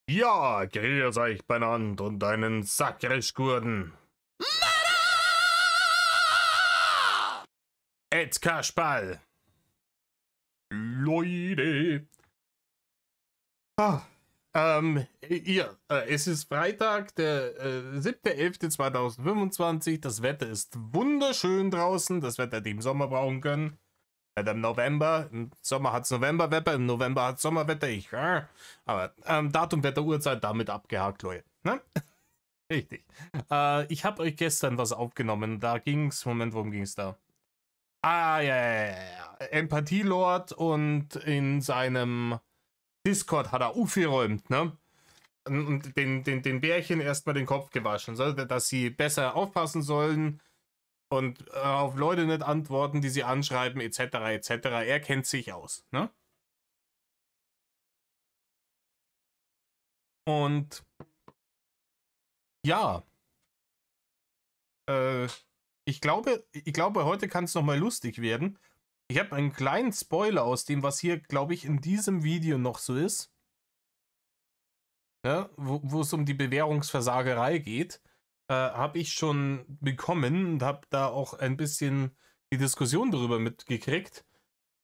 Ja, grüß euch benannt und einen Sakrischgurden. Et Kasperl. Leute. Ah, es ist Freitag, der 7.11.2025. Das Wetter ist wunderschön draußen. Das Wetter, das im Sommer brauchen können. Im November, im Sommer hat es Novemberwetter, im November hat es Sommerwetter. Aber Datum, Wetter, Uhrzeit damit abgehakt, Leute. Ne? Richtig. Ich habe euch gestern was aufgenommen. Da ging's. Moment, worum ging's da? Ja. Empathielord und in seinem Discord hat er aufgeräumt, ne? Und den Bärchen erstmal den Kopf gewaschen, so, dass sie besser aufpassen sollen und auf Leute nicht antworten, die sie anschreiben, etc. etc. Er kennt sich aus, ne? Und ja, ich glaube, heute kann es nochmal lustig werden. Ich habe einen kleinen Spoiler aus dem, was hier, glaube ich, in diesem Video noch so ist. Ja, wo es um die Bewährungsversagerei geht, habe ich schon bekommen und habe da auch ein bisschen die Diskussion darüber mitgekriegt.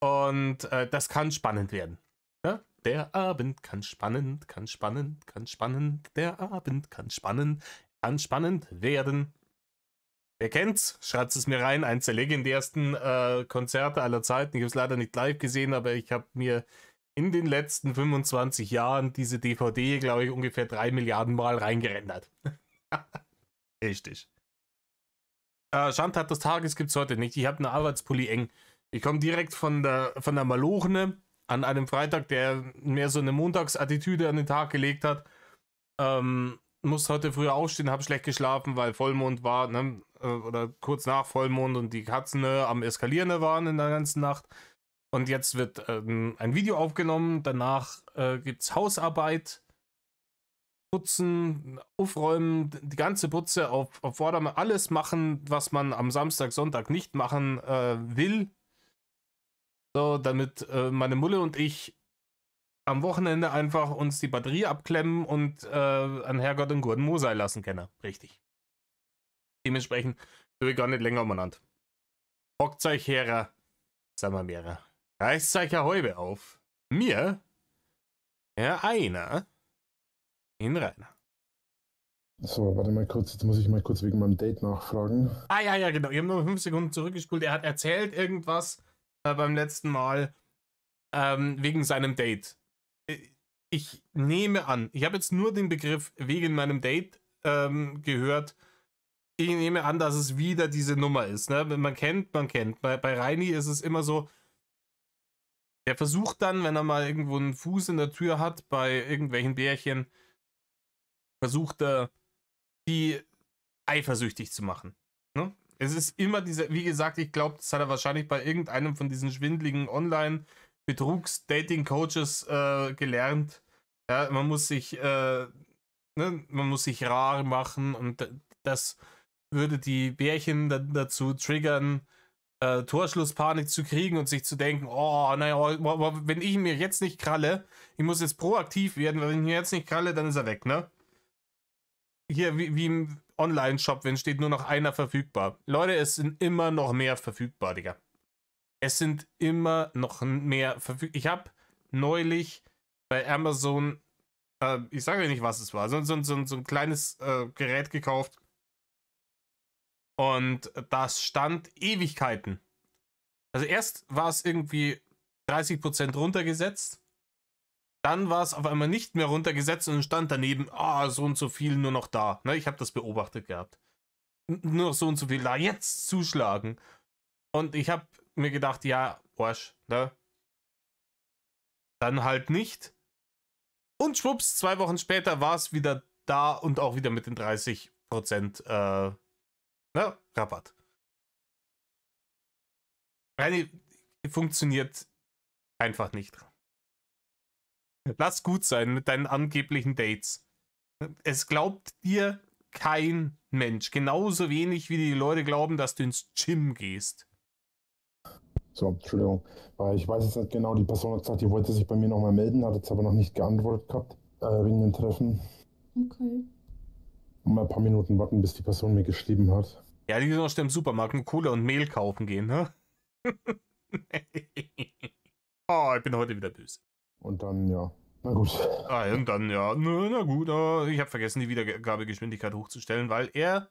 Und das kann spannend werden. Ja? Der Abend kann spannend, kann spannend, kann spannend. Der Abend kann spannend werden. Wer kennt's? Schreibt es mir rein. Eins der legendärsten Konzerte aller Zeiten. Ich habe es leider nicht live gesehen, aber ich habe mir in den letzten 25 Jahren diese DVD, glaube ich, ungefähr 3 Milliarden Mal reingerendert. Richtig. Schandtat des Tages gibt es heute nicht. Ich habe einen Arbeitspulli eng. Ich komme direkt von der Malochne an einem Freitag, der mehr so eine Montagsattitüde an den Tag gelegt hat. Muss heute früh aufstehen, habe schlecht geschlafen, weil Vollmond war, ne? Oder kurz nach Vollmond und die Katzen am Eskalieren waren in der ganzen Nacht. Und jetzt wird ein Video aufgenommen, danach gibt es Hausarbeit, putzen, aufräumen, die ganze Putze auf Vordermann, alles machen, was man am Samstag, Sonntag nicht machen will. So, damit meine Mulle und ich am Wochenende einfach uns die Batterie abklemmen und an Herrgott und Gurden Mosei lassen können. Richtig. Dementsprechend will ich gar nicht länger umeinander. Hockt euch her, sagen wir mehrere. Reißt euch eine Häube auf. Mir? Ja, einer. In Rainer. So, warte mal kurz, jetzt muss ich mal kurz wegen meinem Date nachfragen. Ja, genau. Ich habe nur 5 Sekunden zurückgespult. Er hat erzählt irgendwas beim letzten Mal wegen seinem Date. Ich nehme an, ich habe jetzt nur den Begriff wegen meinem Date gehört. Ich nehme an, dass es wieder diese Nummer ist. Ne? Man kennt. Bei Reini ist es immer so, er versucht dann, wenn er mal irgendwo einen Fuß in der Tür hat, bei irgendwelchen Bärchen, versucht er, die eifersüchtig zu machen. Ne? Es ist immer diese, wie gesagt, ich glaube, das hat er wahrscheinlich bei irgendeinem von diesen schwindligen Online-Betrugs-Dating-Coaches gelernt. Ja, man muss sich rar machen und das würde die Bärchen dazu triggern, Torschlusspanik zu kriegen und sich zu denken, oh, naja, wenn ich mir jetzt nicht kralle, ich muss jetzt proaktiv werden, weil wenn ich mir jetzt nicht kralle, dann ist er weg, ne? Hier wie im Online-Shop, wenn steht nur noch einer verfügbar. Leute, es sind immer noch mehr verfügbar, Digga. Es sind immer noch mehr verfügbar. Ich habe neulich bei Amazon, ich sage nicht, was es war, so ein kleines Gerät gekauft. Und das stand Ewigkeiten. Also erst war es irgendwie 30% runtergesetzt. Dann war es auf einmal nicht mehr runtergesetzt und stand daneben, so und so viel nur noch da. Ne, ich habe das beobachtet gehabt. Nur noch so und so viel da, jetzt zuschlagen. Und ich habe mir gedacht, ja, Arsch, ne? Dann halt nicht. Und schwupps, 2 Wochen später war es wieder da und auch wieder mit den 30% Rabatt. Reini funktioniert einfach nicht. Lass gut sein mit deinen angeblichen Dates. Es glaubt dir kein Mensch. Genauso wenig wie die Leute glauben, dass du ins Gym gehst. So, Entschuldigung, weil ich weiß jetzt nicht genau, die Person hat gesagt, die wollte sich bei mir nochmal melden, hat jetzt aber noch nicht geantwortet gehabt. wegen dem Treffen. Okay. Und mal ein paar Minuten warten, bis die Person mir geschrieben hat. Ja, die sind noch schnell im Supermarkt und Cola und Mehl kaufen gehen, ne? Oh, ich bin heute wieder böse. Und dann, ja. Na gut. Ah, und dann, ja, na gut, ich habe vergessen, die Wiedergabegeschwindigkeit hochzustellen, weil er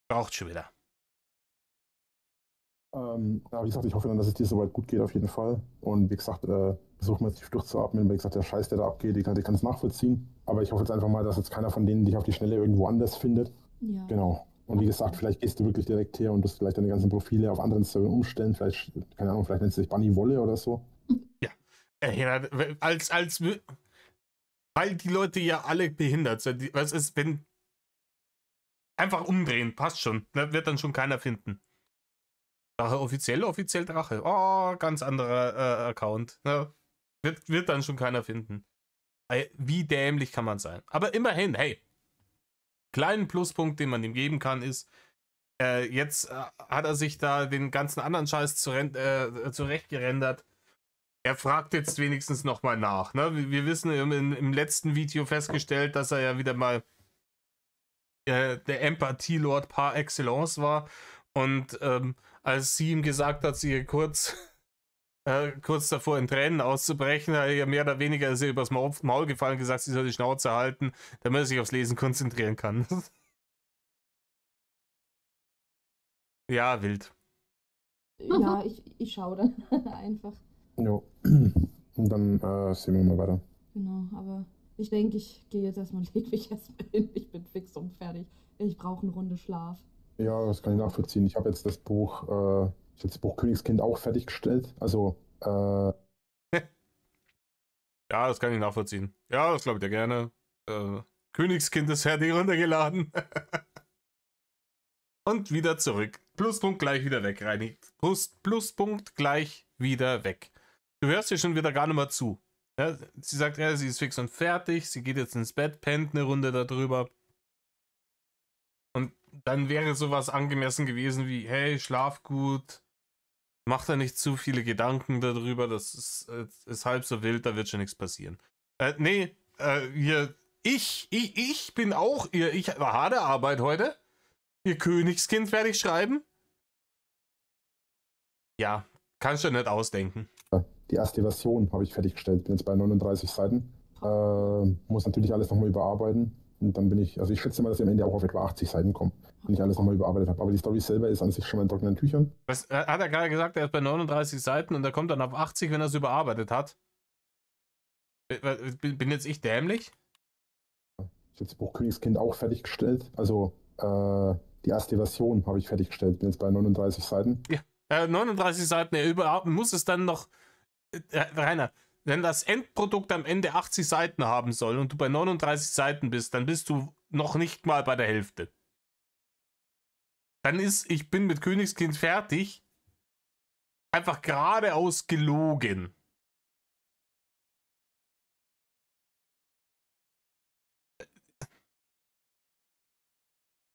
braucht schon wieder. Ja, wie gesagt, ich hoffe dann, dass es dir soweit gut geht, auf jeden Fall. Und wie gesagt, versuchen wir jetzt nicht durchzuatmen, weil wie gesagt, der Scheiß, der da abgeht, ich kann es nachvollziehen. Aber ich hoffe jetzt einfach mal, dass jetzt keiner von denen dich auf die Schnelle irgendwo anders findet. Ja. Genau. Und wie gesagt, vielleicht gehst du wirklich direkt her und wirst vielleicht deine ganzen Profile auf anderen Servern umstellen. Vielleicht, keine Ahnung, vielleicht nennst du dich Bunny Wolle oder so. Ja, weil die Leute ja alle behindert sind. Was ist, wenn einfach umdrehen, passt schon. Da wird dann schon keiner finden. Drache offiziell Drache. Oh, ganz anderer Account. Ja, wird dann schon keiner finden. Wie dämlich kann man sein? Aber immerhin, hey, kleinen Pluspunkt, den man ihm geben kann, ist, jetzt hat er sich da den ganzen anderen Scheiß zurechtgerendert. Er fragt jetzt wenigstens nochmal nach. Ne? Wir wissen, im letzten Video festgestellt, dass er ja wieder mal der Empathie-Lord par excellence war. Und als sie ihm gesagt hat, sie kurz davor in Tränen auszubrechen, hat er mehr oder weniger ist er übers Maul gefallen und gesagt, sie soll die Schnauze halten, damit er sich aufs Lesen konzentrieren kann. Ja, wild. Ja, ich schaue dann einfach. Jo. Und dann sehen wir mal weiter. Genau, aber ich denke, ich gehe jetzt erstmal und leg mich erstmal hin. Ich bin fix und fertig. Ich brauche eine Runde Schlaf. Ja, das kann ich nachvollziehen. Ich habe jetzt das Buch Königskind auch fertiggestellt. Also, Ja, das kann ich nachvollziehen. Ja, das glaube ich dir gerne. Königskind ist fertig runtergeladen. Und wieder zurück. Pluspunkt gleich wieder weg, Reini. Pluspunkt gleich wieder weg. Du hörst dir schon wieder gar nicht mehr zu. Ja, sie sagt, ja, sie ist fix und fertig. Sie geht jetzt ins Bett, pennt eine Runde darüber. Und dann wäre sowas angemessen gewesen wie, hey, schlaf gut. Mach da nicht zu viele Gedanken darüber. Das ist halb so wild, da wird schon nichts passieren. Nee, hier, ich bin auch, ich war harte Arbeit heute. Ihr Königskind fertig schreiben? Ja, kannst du nicht ausdenken. die erste Version habe ich fertiggestellt. Bin jetzt bei 39 Seiten. Muss natürlich alles nochmal überarbeiten. Und dann bin ich, also ich schätze mal, dass ich am Ende auch auf etwa 80 Seiten komme, wenn ich alles nochmal überarbeitet habe. Aber die Story selber ist an sich schon mal in trockenen Tüchern. Was hat er gerade gesagt? Er ist bei 39 Seiten und er kommt dann auf 80, wenn er es überarbeitet hat. Bin jetzt ich dämlich? Ich habe das Buch Königskind auch fertiggestellt. Also die erste Version habe ich fertiggestellt. Bin jetzt bei 39 Seiten. Ja, 39 Seiten, er muss es dann noch. Rainer, wenn das Endprodukt am Ende 80 Seiten haben soll und du bei 39 Seiten bist, dann bist du noch nicht mal bei der Hälfte. Dann ist, ich bin mit Königskind fertig, einfach geradeaus gelogen.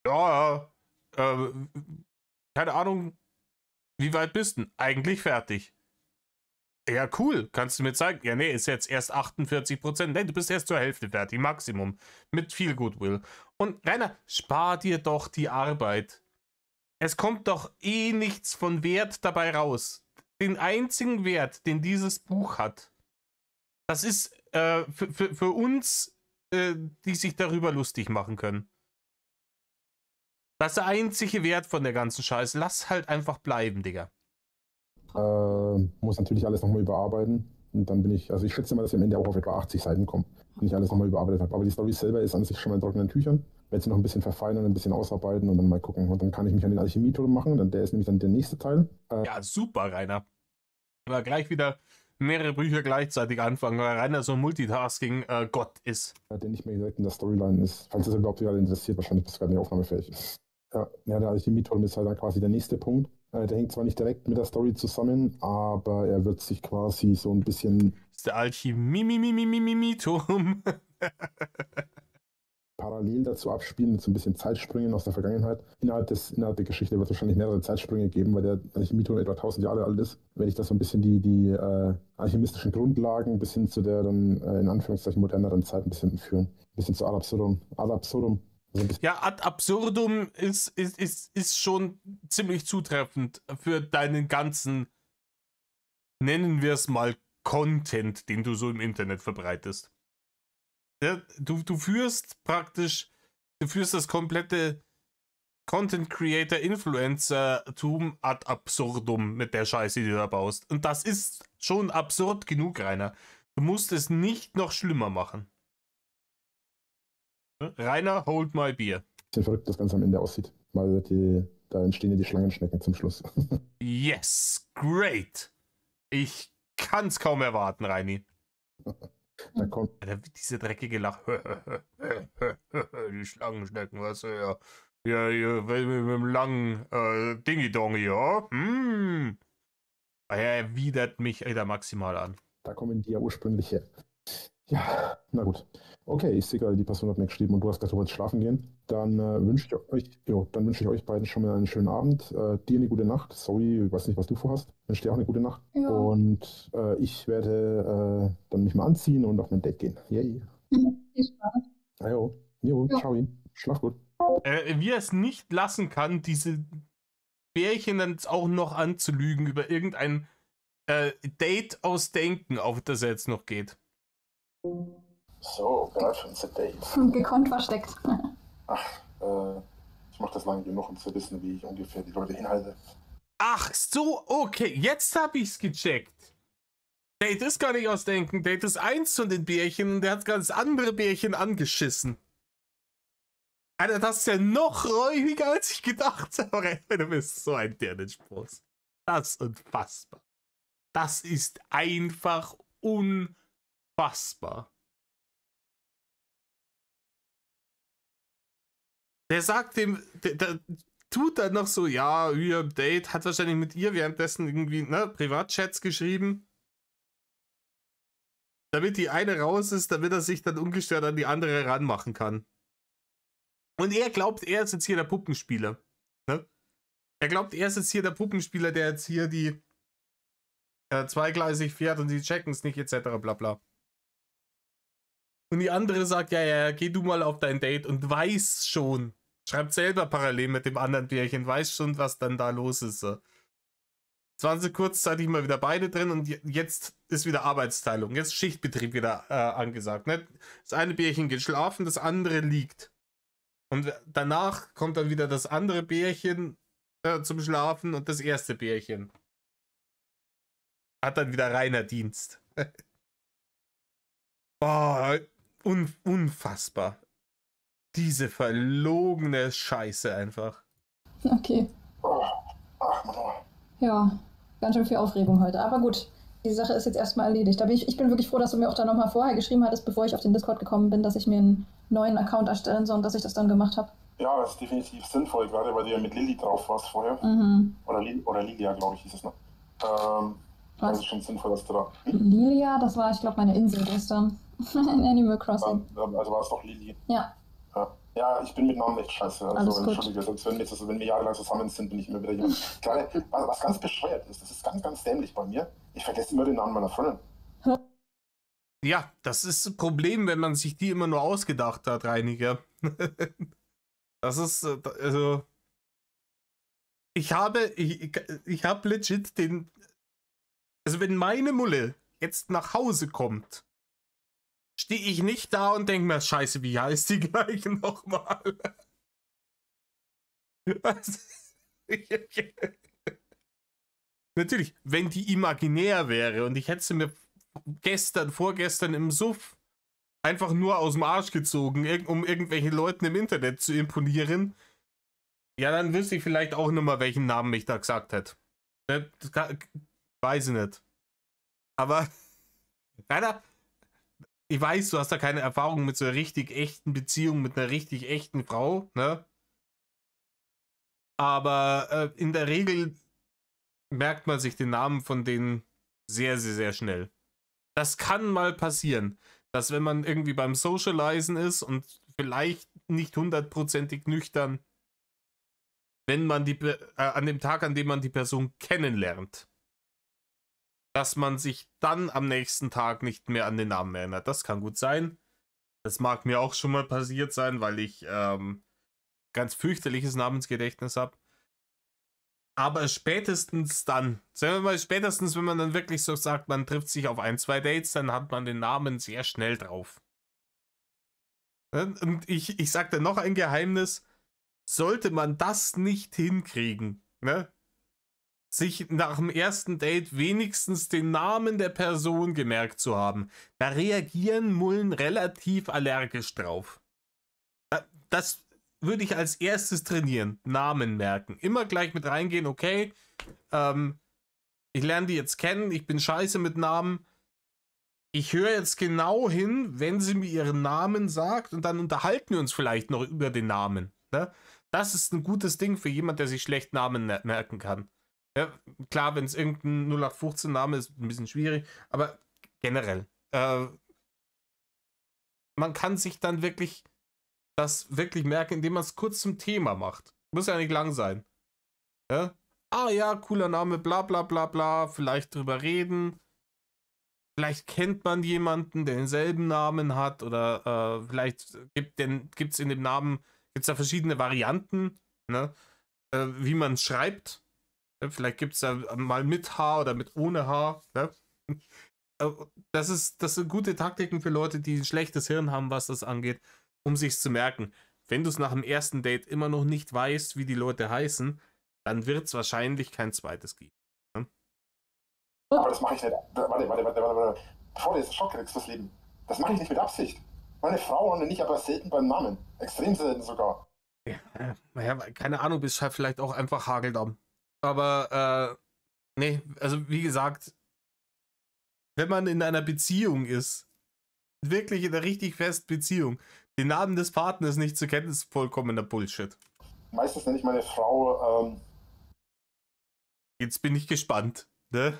Ja, keine Ahnung, wie weit bist du? Eigentlich fertig. Ja, cool. Kannst du mir zeigen? Ja, nee, ist jetzt erst 48%. Nee, du bist erst zur Hälfte fertig. Maximum. Mit viel Goodwill. Und Rainer, spar dir doch die Arbeit. Es kommt doch eh nichts von Wert dabei raus. Den einzigen Wert, den dieses Buch hat, das ist für uns, die sich darüber lustig machen können. Das ist der einzige Wert von der ganzen Scheiße. Lass halt einfach bleiben, Digga. Muss natürlich alles nochmal überarbeiten. Und dann bin ich, also ich schätze mal, dass ich am Ende auch auf etwa 80 Seiten komme, wenn ich alles nochmal überarbeitet habe. Aber die Story selber ist an sich schon mal in trockenen Tüchern. Werde sie noch ein bisschen verfeinern, ein bisschen ausarbeiten und dann mal gucken. Und dann kann ich mich an den Alchemie-Turm machen. Dann, der ist nämlich dann der nächste Teil. Ja, super, Rainer. Aber gleich wieder mehrere Bücher gleichzeitig anfangen, weil Rainer so Multitasking Gott ist. Der nicht mehr direkt in der Storyline ist. Falls das überhaupt gerade interessiert, wahrscheinlich bis gerade nicht aufnahmefähig ist. Ja, der Alchemie-Turm ist halt dann quasi der nächste Punkt. Der hängt zwar nicht direkt mit der Story zusammen, aber er wird sich quasi so ein bisschen. Das ist der Alchemie-Turm. Parallel Szenen dazu abspielen, mit so ein bisschen Zeitsprüngen aus der Vergangenheit. Innerhalb der Geschichte wird es wahrscheinlich mehrere Zeitsprünge geben, weil der Alchemieturm etwa 1000 Jahre alt ist. Wenn ich das so ein bisschen die alchemistischen Grundlagen bis hin zu der dann in Anführungszeichen moderneren Zeit ein bisschen führen. Ein bisschen zu ad absurdum. Also ja, ad absurdum ist schon ziemlich zutreffend für deinen ganzen, nennen wir es mal, Content, den du so im Internet verbreitest. Ja, du führst das komplette Content Creator Influencer-Tum ad absurdum mit der Scheiße, die du da baust. Und das ist schon absurd genug, Rainer. Du musst es nicht noch schlimmer machen. Rainer, hold my beer. Bisschen verrückt das Ganze am Ende aussieht, weil da entstehen ja die Schlangenschnecken zum Schluss. Yes, great. Ich kann's kaum erwarten, Reini. Da kommt Alter, diese dreckige Lache. Die Schlangenschnecken, was ja. Ja, mit dem langen Dingy-Dong hier. Er erwidert mich wieder maximal an. Da kommen die ja ursprünglich her. Ja, na gut. Okay, ich sehe gerade, die Person hat mir geschrieben und du hast gesagt, du wolltest schlafen gehen. Dann wünsche ich euch beiden schon mal einen schönen Abend. Dir eine gute Nacht. Sorry, ich weiß nicht, was du vorhast. Wünsche dir auch eine gute Nacht. Ja. Und ich werde dann mich mal anziehen und auf mein Date gehen. Yay. Viel Spaß. Jo, Ja. ciao. Schlaf gut. Wie er es nicht lassen kann, diese Bärchen dann auch noch anzulügen über irgendein Date aus Denken, auf das er jetzt noch geht. So, bereit für unser Date. Gekonnt versteckt. Ich mache das lange genug, um zu wissen, wie ich ungefähr die Leute hinhalte. Ach so, okay, jetzt hab ich's gecheckt. Date ist gar nicht aus Denken, Date ist eins von den Bärchen und der hat ganz andere Bärchen angeschissen. Alter, das ist ja noch räudiger, als ich gedacht habe. Du bist so ein Dirnenspross. Das ist unfassbar. Das ist einfach unfassbar. Der sagt dem, der tut dann noch so, ja, ihr Date, hat wahrscheinlich mit ihr währenddessen irgendwie, Privatchats geschrieben. Damit die eine raus ist, damit er sich dann ungestört an die andere ranmachen kann. Und er glaubt, er ist jetzt hier der Puppenspieler. Ne? Er glaubt, er ist jetzt hier der Puppenspieler, der jetzt hier die zweigleisig fährt und die checken es nicht, etc. bla bla. Und die andere sagt, ja, geh du mal auf dein Date und weiß schon, schreibt selber parallel mit dem anderen Bärchen, weiß schon, was dann da los ist. So. Jetzt waren sie kurzzeitig mal wieder beide drin und jetzt ist wieder Arbeitsteilung, jetzt Schichtbetrieb wieder angesagt. Ne? Das eine Bärchen geht schlafen, das andere liegt. Und danach kommt dann wieder das andere Bärchen zum Schlafen und das erste Bärchen hat dann wieder reiner Dienst. Boah, unfassbar. Diese verlogene Scheiße einfach. Okay. Ja, ganz schön viel Aufregung heute. Aber gut, die Sache ist jetzt erstmal erledigt. Aber ich bin wirklich froh, dass du mir auch da nochmal vorher geschrieben hattest, bevor ich auf den Discord gekommen bin, dass ich mir einen neuen Account erstellen soll und dass ich das dann gemacht habe. Ja, das ist definitiv sinnvoll, gerade weil du ja mit Lilly drauf warst vorher. Mhm. Oder Lilia, glaube ich, hieß es noch. Das ist schon sinnvoll, dass du da... Lilia, das war, ich glaube, meine Insel gestern. In Animal Crossing. Also war es doch Lilly. Ja. Ja, ich bin mit Namen echt scheiße. Also Alles gut. Entschuldige, selbst wenn wir jahrelang zusammen sind, bin ich immer wieder jemand. Gerade, was ganz bescheuert ist, das ist ganz, ganz dämlich bei mir. Ich vergesse immer den Namen meiner Freundin. Ja, das ist ein Problem, wenn man sich die immer nur ausgedacht hat, Reiniger. Das ist, also... Ich habe legit den... Also wenn meine Mulle jetzt nach Hause kommt, stehe ich nicht da und denke mir, scheiße, wie heißt die gleich nochmal? Natürlich, wenn die imaginär wäre und ich hätte sie mir vorgestern im Suff einfach nur aus dem Arsch gezogen, um irgendwelchen Leuten im Internet zu imponieren, ja, dann wüsste ich vielleicht auch nicht mal, welchen Namen ich da gesagt hätte. Weiß ich nicht. Aber, leider, ich weiß, du hast da keine Erfahrung mit so einer richtig echten Beziehung, mit einer richtig echten Frau, ne? Aber in der Regel merkt man sich den Namen von denen sehr, sehr, sehr schnell. Das kann mal passieren, dass wenn man irgendwie beim Socializen ist und vielleicht nicht hundertprozentig nüchtern, wenn man an dem Tag, an dem man die Person kennenlernt, dass man sich dann am nächsten Tag nicht mehr an den Namen erinnert. Das kann gut sein. Das mag mir auch schon mal passiert sein, weil ich ganz fürchterliches Namensgedächtnis habe. Aber spätestens dann, sagen wir mal, spätestens, wenn man dann wirklich so sagt, man trifft sich auf 1, 2 Dates, dann hat man den Namen sehr schnell drauf. Und ich sag dir noch ein Geheimnis, sollte man das nicht hinkriegen, ne? Sich nach dem ersten Date wenigstens den Namen der Person gemerkt zu haben, da reagieren Mullen relativ allergisch drauf. Das würde ich als erstes trainieren. Namen merken. Immer gleich mit reingehen, okay, ich lerne die jetzt kennen, ich bin scheiße mit Namen. Ich höre jetzt genau hin, wenn sie mir ihren Namen sagt und dann unterhalten wir uns vielleicht noch über den Namen. Ne? Das ist ein gutes Ding für jemand, der sich schlecht Namen merken kann. Ja, klar, wenn es irgendein 0815-Name ist, ein bisschen schwierig, aber generell. Man kann sich dann wirklich das wirklich merken, indem man es kurz zum Thema macht. Muss ja nicht lang sein. Ja? Ah ja, cooler Name, bla bla bla bla, vielleicht drüber reden. Vielleicht kennt man jemanden, der denselben Namen hat oder vielleicht gibt es in dem Namen, gibt es da verschiedene Varianten, ne? Wie man es schreibt. Ja, vielleicht gibt es da mal mit H oder mit ohne H. Ne? Das sind gute Taktiken für Leute, die ein schlechtes Hirn haben, was das angeht, um sich zu merken. Wenn du es nach dem ersten Date immer noch nicht weißt, wie die Leute heißen, dann wird es wahrscheinlich kein zweites geben. Ne? Aber das mache ich nicht. Warte. Bevor du jetzt Schock kriegst fürs Leben. Das mache ich nicht mit Absicht. Meine Frau und ich aber selten beim Namen. Extrem selten sogar. Ja, naja, keine Ahnung, bist halt vielleicht auch einfach hageldumm. Aber, nee, also wie gesagt, wenn man in einer Beziehung ist, wirklich in einer richtig festen Beziehung, den Namen des Partners nicht zu kennen, ist vollkommener Bullshit. Meistens nenne ich meine Frau, Jetzt bin ich gespannt, ne?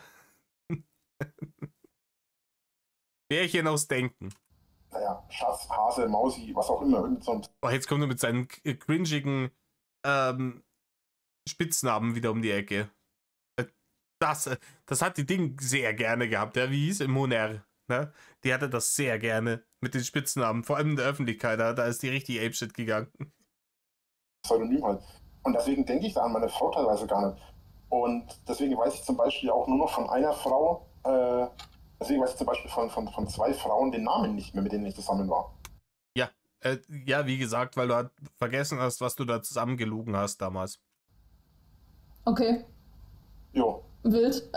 Märchen aus Denken. naja, Schatz, Hase, Mausi, was auch immer. Irgend so ein Oh, jetzt kommt er mit seinen cringigen Spitznamen wieder um die Ecke. Das hat die Ding sehr gerne gehabt. Ja, wie hieß Moner? Ne? Die hatte das sehr gerne mit den Spitznamen, vor allem in der Öffentlichkeit. Da ist die richtig apeshit gegangen. Pseudonym halt. Und deswegen denke ich da an meine Frau teilweise gar nicht. Und deswegen weiß ich zum Beispiel auch nur noch von einer Frau, deswegen weiß ich zum Beispiel von 2 Frauen den Namen nicht mehr, mit denen ich zusammen war. Ja, wie gesagt, weil du halt vergessen hast, was du da zusammengelogen hast damals. Okay, Jo. wild.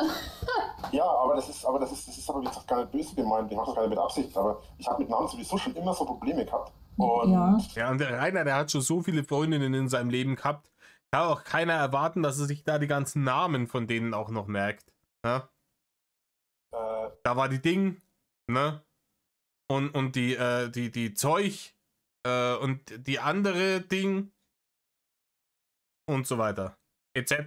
Ja, aber das ist aber wie gesagt gar nicht böse gemeint. Ich mache das gar nicht mit Absicht, aber ich habe mit Namen sowieso schon immer so Probleme gehabt. Und Ja. Ja, und der Rainer, der hat schon so viele Freundinnen in seinem Leben gehabt. Kann auch keiner erwarten, dass er sich da die ganzen Namen von denen auch noch merkt. Ne? Da war die Ding, ne? Und die Zeug und die andere Ding und so weiter. Etc.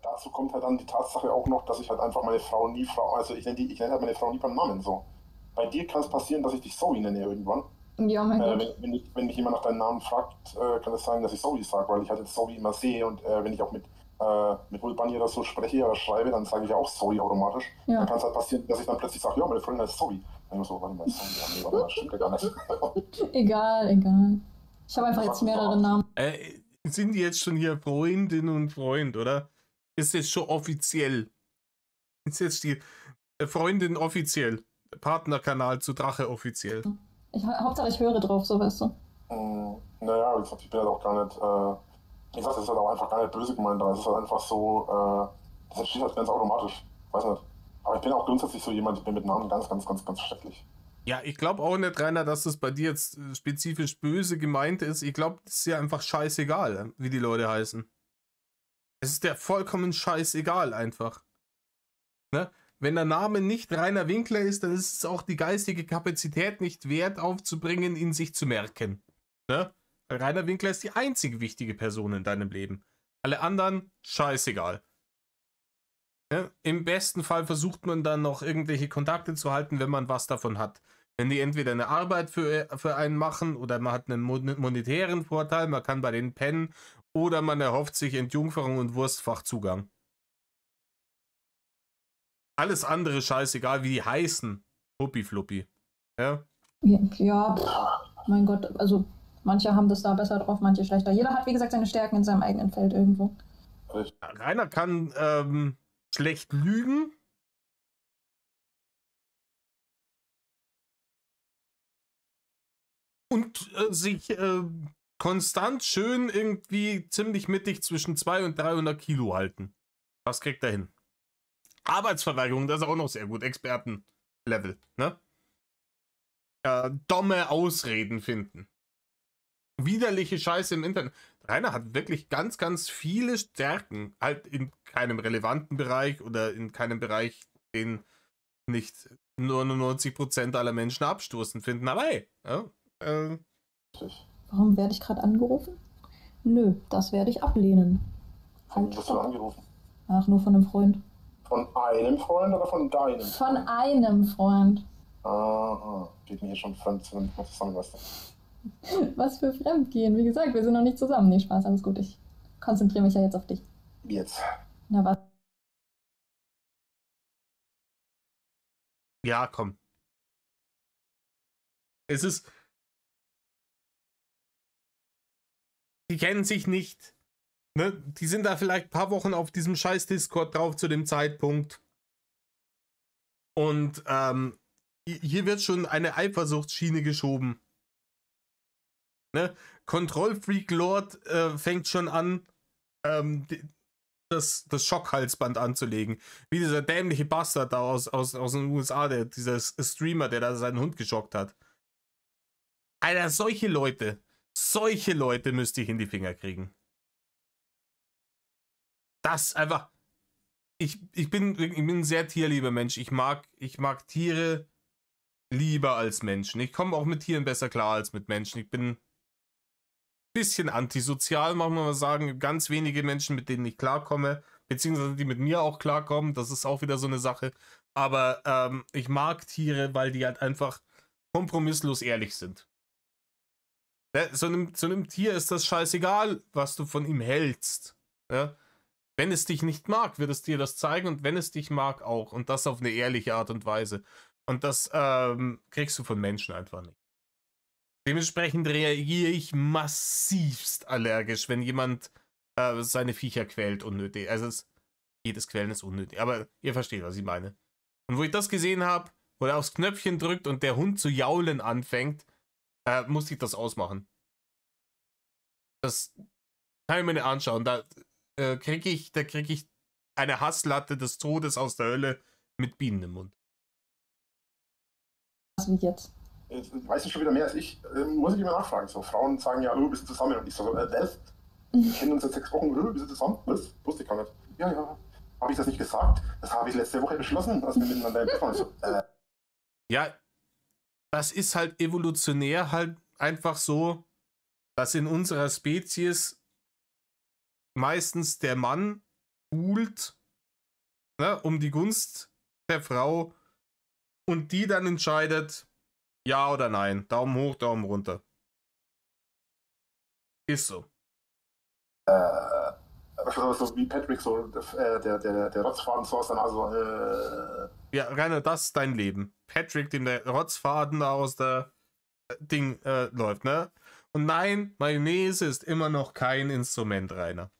dazu kommt halt dann die Tatsache auch noch, dass ich halt einfach meine Frau nie also ich nenne halt meine Frau nie beim Namen so. Bei dir kann es passieren, dass ich dich Zoe nenne irgendwann. Ja, mein Gott. Wenn mich jemand nach deinem Namen fragt, kann es sein, dass ich Zoe sage, weil ich halt jetzt Zoe immer sehe und wenn ich auch mit Will Bunny oder so spreche oder schreibe, dann sage ich ja auch Zoe automatisch. Ja. Dann kann es halt passieren, dass ich dann plötzlich sage, ja, meine Freundin heißt Zoe. Dann so, warte mal, Zoe, warte mal, stimmt ja gar nicht. Egal. Ich habe einfach jetzt mehrere Namen. Sind die jetzt schon hier Freundin und Freund, oder? Ist jetzt schon offiziell. Ist jetzt die Freundin offiziell. Partnerkanal zu Drache offiziell. Hauptsache ich höre drauf, so weißt du. Naja, wie gesagt, ich bin halt auch gar nicht, wie gesagt, das ist halt auch einfach gar nicht böse gemeint, aber es ist halt einfach so, das entsteht halt ganz automatisch, weiß nicht. Aber ich bin auch grundsätzlich so jemand, ich bin mit Namen ganz schrecklich. Ja, ich glaube auch nicht, Rainer, dass das bei dir jetzt spezifisch böse gemeint ist. Ich glaube, es ist ja einfach scheißegal, wie die Leute heißen. Es ist ja vollkommen scheißegal einfach. Ne? Wenn der Name nicht Rainer Winkler ist, dann ist es auch die geistige Kapazität nicht wert aufzubringen, ihn sich zu merken. Ne? Weil Rainer Winkler ist die einzige wichtige Person in deinem Leben. Alle anderen, scheißegal. Ja? Im besten Fall versucht man dann noch irgendwelche Kontakte zu halten, wenn man was davon hat. Wenn die entweder eine Arbeit für einen machen oder man hat einen monetären Vorteil, man kann bei denen pennen oder man erhofft sich Entjungferung und Wurstfachzugang. Alles andere scheißegal, wie die heißen. Huppi-fluppi. Ja? Ja, mein Gott, also manche haben das da besser drauf, manche schlechter. Jeder hat, wie gesagt, seine Stärken in seinem eigenen Feld irgendwo. Rainer kann schlecht lügen. Und sich konstant schön irgendwie ziemlich mittig zwischen 200 und 300 Kilo halten. Was kriegt er hin? Arbeitsverweigerung, das ist auch noch sehr gut. Expertenlevel, ne? Dumme Ausreden finden. Widerliche Scheiße im Internet. Rainer hat wirklich ganz, ganz viele Stärken. Halt in keinem relevanten Bereich oder in keinem Bereich, den nicht 99% aller Menschen abstoßend finden. Aber hey, ja, Warum werde ich gerade angerufen? Nö, das werde ich ablehnen. Von wirst du angerufen? Ach, nur von einem Freund. Von einem Freund oder von deinem? Von einem Freund. Aha, geht mir hier schon fremd zusammen, weißt du. Was für Fremdgehen. Wie gesagt, wir sind noch nicht zusammen. Nee, Spaß, alles gut. Ich konzentriere mich ja jetzt auf dich. Jetzt. Na, was? ja, komm. Es ist. Die kennen sich nicht. Ne? Die sind da vielleicht ein paar Wochen auf diesem scheiß Discord drauf zu dem Zeitpunkt. Und hier wird schon eine Eifersuchtsschiene geschoben. Ne? Kontrollfreak Lord fängt schon an, das Schockhalsband anzulegen. Wie dieser dämliche Bastard da aus den USA, dieser Streamer, der da seinen Hund geschockt hat. Alter, solche Leute müsste ich in die Finger kriegen. Das einfach. Ich bin ein sehr tierlieber Mensch. Ich mag Tiere lieber als Menschen. Ich komme auch mit Tieren besser klar als mit Menschen. Ich bin ein bisschen antisozial, muss man mal sagen. Ganz wenige Menschen, mit denen ich klarkomme, beziehungsweise die mit mir auch klarkommen. Das ist auch wieder so eine Sache. Aber ich mag Tiere, weil die halt einfach kompromisslos ehrlich sind. So einem Tier ist das scheißegal, was du von ihm hältst. Ja? Wenn es dich nicht mag, wird es dir das zeigen und wenn es dich mag auch. Und das auf eine ehrliche Art und Weise. Und das kriegst du von Menschen einfach nicht. Dementsprechend reagiere ich massivst allergisch, wenn jemand seine Viecher quält unnötig. Also jedes Quälen ist unnötig, aber ihr versteht, was ich meine. Und wo ich das gesehen habe, wo er aufs Knöpfchen drückt und der Hund zu jaulen anfängt, musste ich das ausmachen. Das kann ich mir nicht anschauen. Da krieg ich eine Hasslatte des Todes aus der Hölle mit Bienen im Mund. Was wie jetzt? Jetzt weißt du schon wieder mehr als ich. Muss ich immer nachfragen. So, Frauen sagen ja, wir sind zusammen. Und ich so, was? Wir kennen uns seit 6 Wochen. Wir sind zusammen. Was? Wusste ich gar nicht. Ja. Habe ich das nicht gesagt? Das habe ich letzte Woche beschlossen, als wir miteinander im Bett waren. So, Ja, das ist halt evolutionär halt einfach so, dass in unserer Spezies meistens der Mann buhlt, ne, um die Gunst der Frau und die dann entscheidet, ja oder nein, Daumen hoch, Daumen runter. Ist so. So wie Patrick, so der Rotzfaden so aus der Nase. Ja, Rainer, das ist dein Leben. Patrick, dem der Rotzfaden da aus der Ding läuft, ne? Und nein, Mayonnaise ist immer noch kein Instrument, Rainer.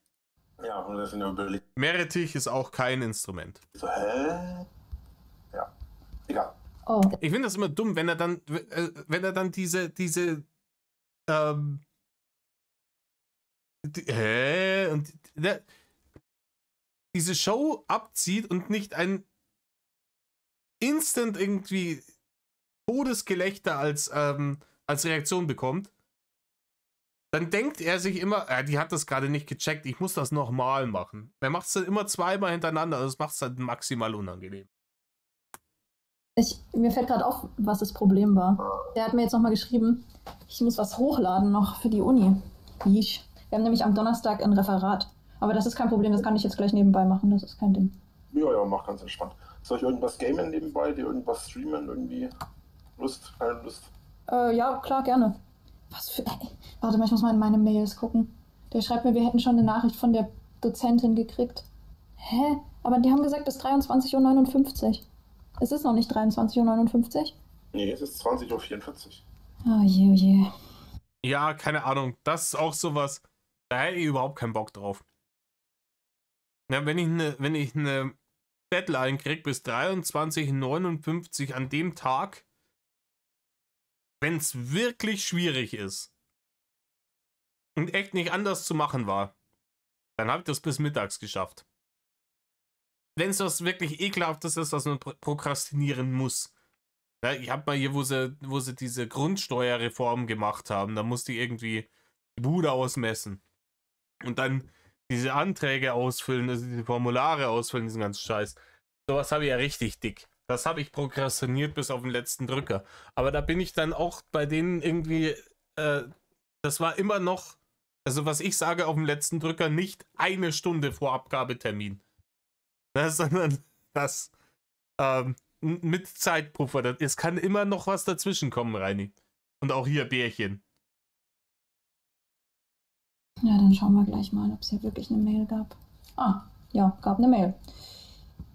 Ja, und das sind ja überlegt. Meerrettich ist auch kein Instrument. So, hä? Ja, egal. Oh, Ich finde das immer dumm, wenn er dann diese diese Show abzieht und nicht ein Instant irgendwie Todesgelächter als Reaktion bekommt, dann denkt er sich immer, die hat das gerade nicht gecheckt, ich muss das nochmal machen. Er macht es dann immer zweimal hintereinander, das macht es halt maximal unangenehm. mir fällt gerade auf, was das Problem war. Der hat mir jetzt nochmal geschrieben, ich muss was hochladen noch für die Uni. Wir haben nämlich am Donnerstag ein Referat. Aber das ist kein Problem, das kann ich jetzt gleich nebenbei machen, das ist kein Ding. Ja, mach ganz entspannt. Soll ich irgendwas gamen nebenbei, dir irgendwas streamen, irgendwie? Lust, keine Lust. Ja, klar, gerne. Was für... Warte mal, ich muss mal in meine Mails gucken. Der schreibt mir, wir hätten schon eine Nachricht von der Dozentin gekriegt. Hä? Aber die haben gesagt, es ist 23:59 Uhr. Es ist noch nicht 23:59 Uhr? Nee, es ist 20:44 Uhr. Oh je, oh je. Ja, keine Ahnung. Das ist auch sowas, da hätte ich überhaupt keinen Bock drauf. Ja, wenn ich eine Deadline kriege bis 23:59 Uhr an dem Tag, wenn es wirklich schwierig ist und echt nicht anders zu machen war, dann habe ich das bis mittags geschafft. Wenn es was wirklich Ekelhaftes ist, was man prokrastinieren muss. Ja, ich habe mal hier, wo sie diese Grundsteuerreform gemacht haben, da musste ich irgendwie die Bude ausmessen. Und dann diese Anträge ausfüllen, also diese Formulare ausfüllen, diesen ganzen Scheiß. Sowas habe ich ja richtig dick. Das habe ich prokrastiniert bis auf den letzten Drücker. Aber da bin ich dann auch bei denen irgendwie, das war immer noch, also was ich sage auf dem letzten Drücker, nicht eine Stunde vor Abgabetermin. Sondern das mit Zeitpuffer. Es kann immer noch was dazwischen kommen, Reini. Und auch hier Bärchen. Ja, dann schauen wir gleich mal, ob es hier wirklich eine Mail gab. Ah, ja, gab eine Mail.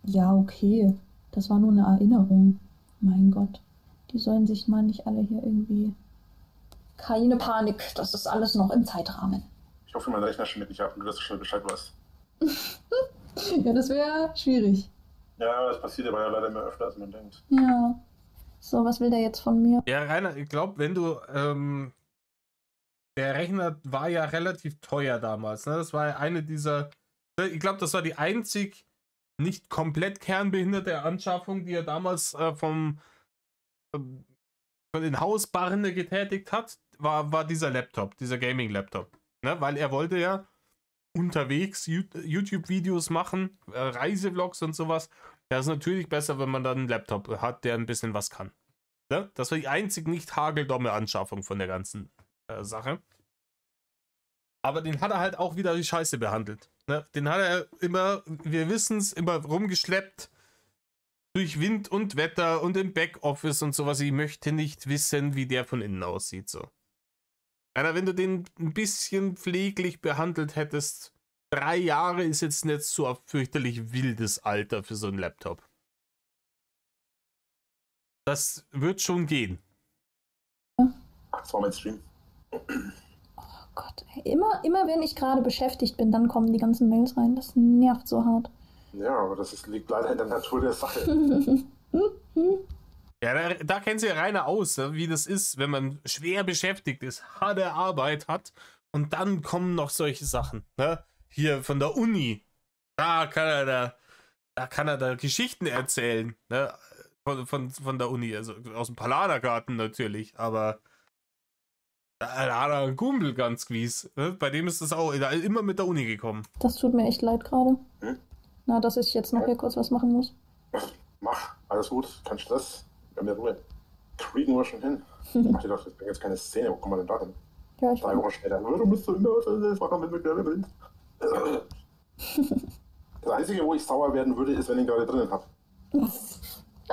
Ja, okay. Das war nur eine Erinnerung. Mein Gott. Die sollen sich mal nicht alle hier irgendwie... Keine Panik, das ist alles noch im Zeitrahmen. Ich hoffe, mein Rechner schmiert nicht ab und du wirst schnell Bescheid weißt. Ja, das wäre schwierig. Ja, das passiert aber ja leider mehr öfter, als man denkt. Ja. So, was will der jetzt von mir? Ja, Rainer, ich glaube, wenn du, der Rechner war ja relativ teuer damals, ne? Das war ja eine dieser, ich glaube, das war die einzig nicht komplett kernbehinderte Anschaffung, die er damals von den Hausbarne getätigt hat, war dieser Laptop, dieser Gaming-Laptop. Ne? Weil er wollte ja unterwegs YouTube-Videos machen, Reisevlogs und sowas. Das ist natürlich besser, wenn man dann einen Laptop hat, der ein bisschen was kann. Ne? Das war die einzig nicht hageldomme Anschaffung von der ganzen Sache. Aber den hat er halt auch wieder die Scheiße behandelt. Ne? Den hat er immer, wir wissen es, immer rumgeschleppt durch Wind und Wetter und im Backoffice und sowas. Ich möchte nicht wissen, wie der von innen aussieht. So. Alter, wenn du den ein bisschen pfleglich behandelt hättest, 3 Jahre ist jetzt nicht so ein fürchterlich wildes Alter für so einen Laptop. Das wird schon gehen. Das war mein Stream. Oh Gott, ey. Immer wenn ich gerade beschäftigt bin, dann kommen die ganzen Mails rein. Das nervt so hart. Ja, aber das liegt leider in der Natur der Sache. Ja, da kennt sich ja Rainer aus, wie das ist, wenn man schwer beschäftigt ist, harte Arbeit hat und dann kommen noch solche Sachen. Ne? Hier von der Uni, da kann er da Geschichten erzählen. Ne? Von der Uni, also aus dem Paladergarten natürlich, aber da hat er einen Kumpel ganz gewiss. Ne? Bei dem ist das auch immer mit der Uni gekommen. Das tut mir echt leid gerade. Hm? Na, dass ich jetzt noch hier kurz was machen muss. Mach, alles gut, kein Stress. Wir haben ja Ruhe. Kriegen wir schon hin. Mach dir doch jetzt keine Szene, wo kommen wir denn da hin? Ja, ich 3 Wochen später. Du bist so das war mit mir drin. Das Einzige, wo ich sauer werden würde, ist, wenn ich ihn gerade drinnen habe. Und